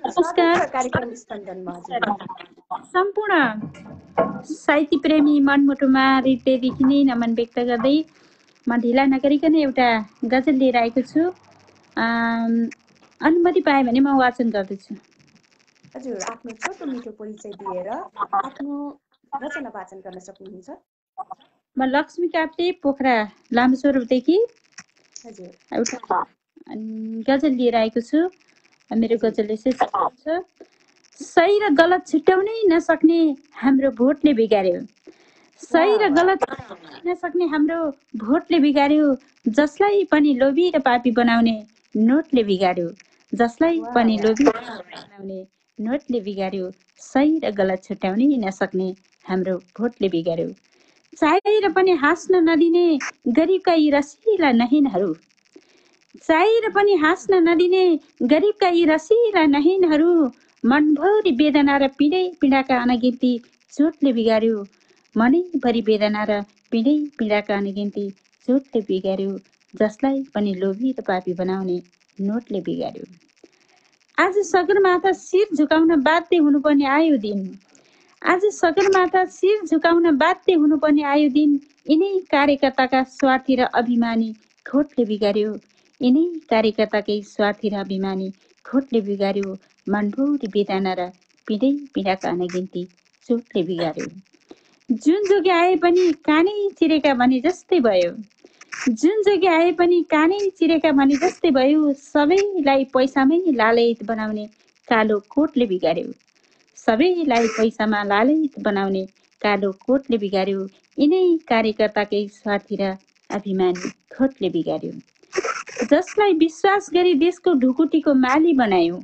नमस्कार। कार्यक्रम स्पन्दनमा सम्पूर्ण साहित्य प्रेमी मनमुटुमा हृदयदेखि नै नमन व्यक्त गर्दै म ढिला नगरिकन एउटा गजल लिएर आएको छु। अनुमति पाए भने म वाचन गर्दछु। हजुर, आफ्नो छोटो मिठो परिचय दिएर आफ्नो रचना वाचन गर्न सक्नुहुन्छ। म लक्ष्मी काफ्ले पोखरा लामस्वरूपदेखि एउटा गजल लिएर आएको छु। मेरो गजल यसै छ। सही र गलत छुट्याउनै नसक्ने हाम्रो भोटले बिगार्यो। सही र गलत नसक्ने हाम्रो भोटले बिगार्यो। जसलाई पनि लोभी र पापी बनाउने नोटले बिगार्यो। जसलाई पनि लोभी र पापी बनाउने नोटले बिगार्यो। सही र गलत छुट्याउनै नसक्ने हाम्रो भोटले बिगार्यो। चाहेर पनि हाँस्न नदिने गरिबका यी रसिला नहिनहरू। चाहेर पनि हाँस्न नदिने गरिबका यी रसिला नहिनहरू। मनभरि वेदना र पीडाका अनगिन्ती चोटले बिगार्यो। मनैभरि वेदना र पीडाका अनगिन्ती चोटले बिगार्यो। जसलाई पनि लोभी र पापी बनाउने नोटले बिगार्यो। आज सगरमाथा शिर झुकाउन बाध्य हुनुपर्ने आयो दिन। आज सगरमाथा शिर झुकाउन बाध्य हुनुपर्ने आयो दिन। यिनै कार्यकर्ताका स्वार्थी र अभिमानी खोटले बिगार्यो। यिनै कार्यकर्ताकै स्वार्थी र अभिमानी खोटले बिगार्यो। मनभरि वेदना र पीडाका अनगिन्ती चोटले बिगार्यो। जुन जोगी आए पनि कानै चिरेका भने जस्तै भयो। जुन जोगी आए पनि कानै चिरेका भने जस्तै भयो। सबैलाई पैसामै लालयत बनाउने कालो कोटले बिगार्यो। सबैलाई पैसामा लालयत बनाउने कालो कोटले बिगार्यो। यिनै कार्यकर्ताकै स्वार्थी र अभिमानी खोटले बिगार्यो। जसलाई विश्वास गरी देशको ढुकुटीको माली बनायो।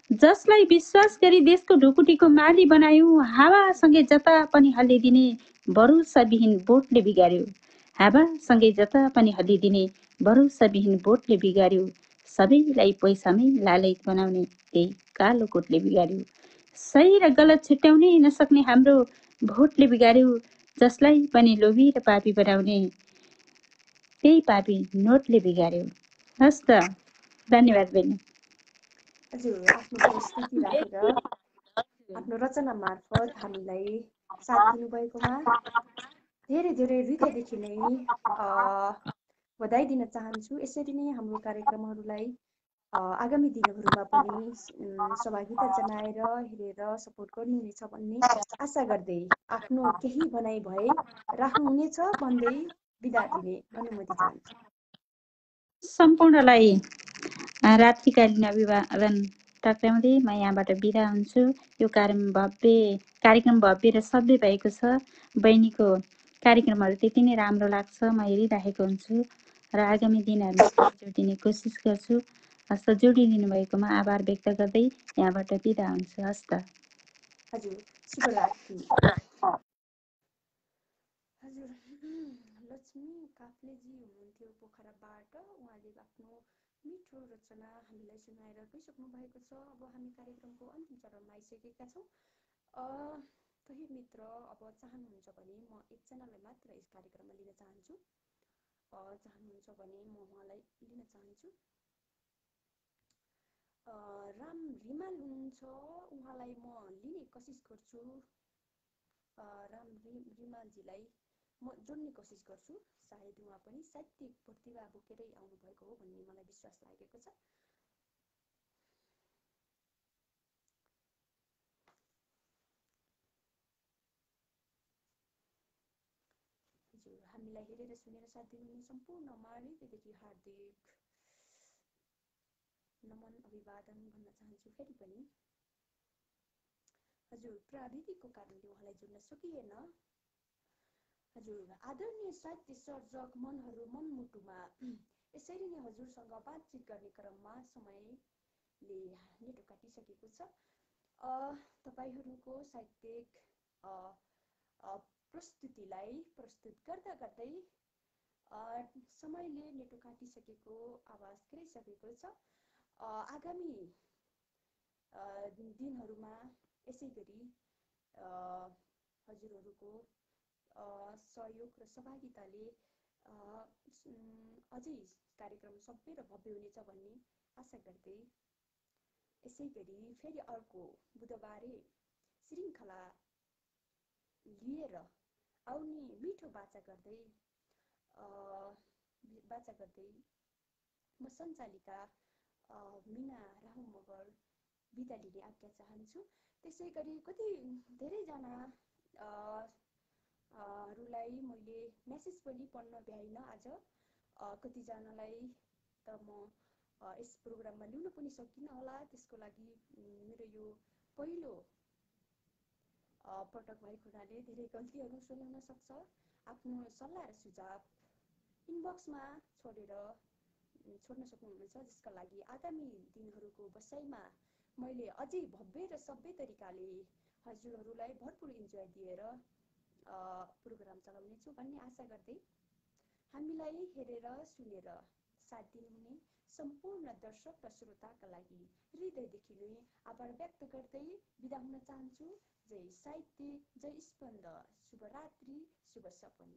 जसलाई विश्वास गरी देशको ढुकुटीको माली बनायो। हावासँगै जता पनि हल्लिदिने भरोसाविहीन बोटले बिगार्यो। हावासँगै जता पनि हल्लिदिने भरोसाविहीन बोटले बिगार्यो। सबैलाई पैसामै लालयत बनाउने त्यही कालो कोटले बिगार्यो। सही र गलत छुट्याउनै नसक्ने हाम्रो भोटले बिगार्यो। जसलाई पनि लोभी र पापी बनाउने त्यही पापी नोटले बिगार्यो। हस् त, धन्यवाद बहिनी। हजुर, आफ्नो परिस्थिति राखेर आफ्नो रचना मार्फत हामीलाई साथ दिनुभएकोमा धेरै धेरै हृदयदेखि नै बधाई दिन चाहन्छु। यसरी नै हाम्रो कार्यक्रमहरूलाई आगामी दिनहरूमा पनि सहभागिता जनाएर हेरेर सपोर्ट गर्नुहुनेछ भन्ने आशा गर्दै आफ्नो केही भनाइ भए राख्नुहुनेछ भन्दै बिदा दिने अनुमति चाहन्छु। सम्पूर्णलाई रात्रिकालीन अभिवादन टक्राउँदै म यहाँबाट बिदा हुन्छु। यो कार्यक्रम भव्य र सभ्य भएको छ। बहिनीको कार्यक्रमहरू त्यति नै राम्रो लाग्छ। म हेरिराखेको हुन्छु र आगामी दिनहरूमा जोडिने कोसिस गर्छु। हस्त जोडिदिनु भएकोमा आभार व्यक्त गर्दै यहाँबाट बिदा हुन्छु। हस्त। हजुर, शुभरात्रि। हजुर, लक्ष्मी काफ्लेजी हुनुहुन्थ्यो पोखराबाट। उहाँले आफ्नो मिठो रचना हामीलाई सुनाएर गइसक्नु भएको छ। अब हामी कार्यक्रमको अन्तिम चरणमा आइसकेका छौँ। केही मित्र अब चाहनुहुन्छ भने म एकजनालाई मात्र यस कार्यक्रममा लिन चाहन्छु। चाहनुहुन्छ भने म उहाँलाई लिन चाहन्छु। राम रिमाल हुनुहुन्छ, उहाँलाई म लिने कोसिस गर्छु। रिमालजीलाई म जोड्ने कोसिस गर्छु। सायद उहाँ पनि साहित्यिक प्रतिभा बोकेरै आउनुभएको हो भन्ने मलाई विश्वास लागेको छ। हजुर, हामीलाई हेरेर सुनेर साथ दिनुहुने सम्पूर्णमा हृदयदेखि हार्दिक नमन अभिवादन भन्न चाहन्छु फेरि पनि। हजुर, प्राविधिकको कारणले उहाँलाई जोड्न सकिएन। हजुर, आदरणीय साहित्य सर्जक मनहरू मनमुटुमा यसरी नै हजुरसँग बातचित गर्ने क्रममा समयले नेटो काटिसकेको छ। तपाईहरूको साहित्यिक प्रस्तुतिलाई प्रस्तुत गर्दा गर्दै समयले नेटो काटिसकेको आवाज गरिसकेको छ। आगामी दिनहरूमा यसै गरी हजुरहरूको सहयोग र सहभागिताले अझै कार्यक्रम सभ्य र भव्य हुनेछ भन्ने आशा गर्दै यसै गरी फेरि अर्को बुधबारे श्रृङ्खला लिएर आउने मिठो बाचा गर्दै म सञ्चालिका मिना राहु मगर बिदा लिने आज्ञा चाहन्छु। त्यसै गरी कति धेरैजना हरूलाई मैले मेसेज पनि पढ्न भ्याइन आज। कतिजनालाई त म यस प्रोग्राममा ल्याउन पनि सकिनँ होला। त्यसको लागि मेरो यो पहिलो पटक भएको हुनाले धेरै गल्तीहरू सुनाउन सक्छ। आफ्नो सल्लाह र सुझाव इनबक्समा छोड्न सक्नुहुन्छ, जसका लागि आगामी दिनहरूको बसाइमा मैले अझै भव्य र सभ्य तरिकाले हजुरहरूलाई भरपुर इन्जोय दिएर प्रोग्राम चलाउनेछु भन्ने आशा गर्दै हामीलाई हेरेर सुनेर साथ दिनुहुने सम्पूर्ण दर्शक र श्रोताका लागि हृदयदेखि नै आभार व्यक्त गर्दै बिदा हुन चाहन्छु। जय साहित्य, जय स्पन्द, शुभरात्रि, शुभ सपन।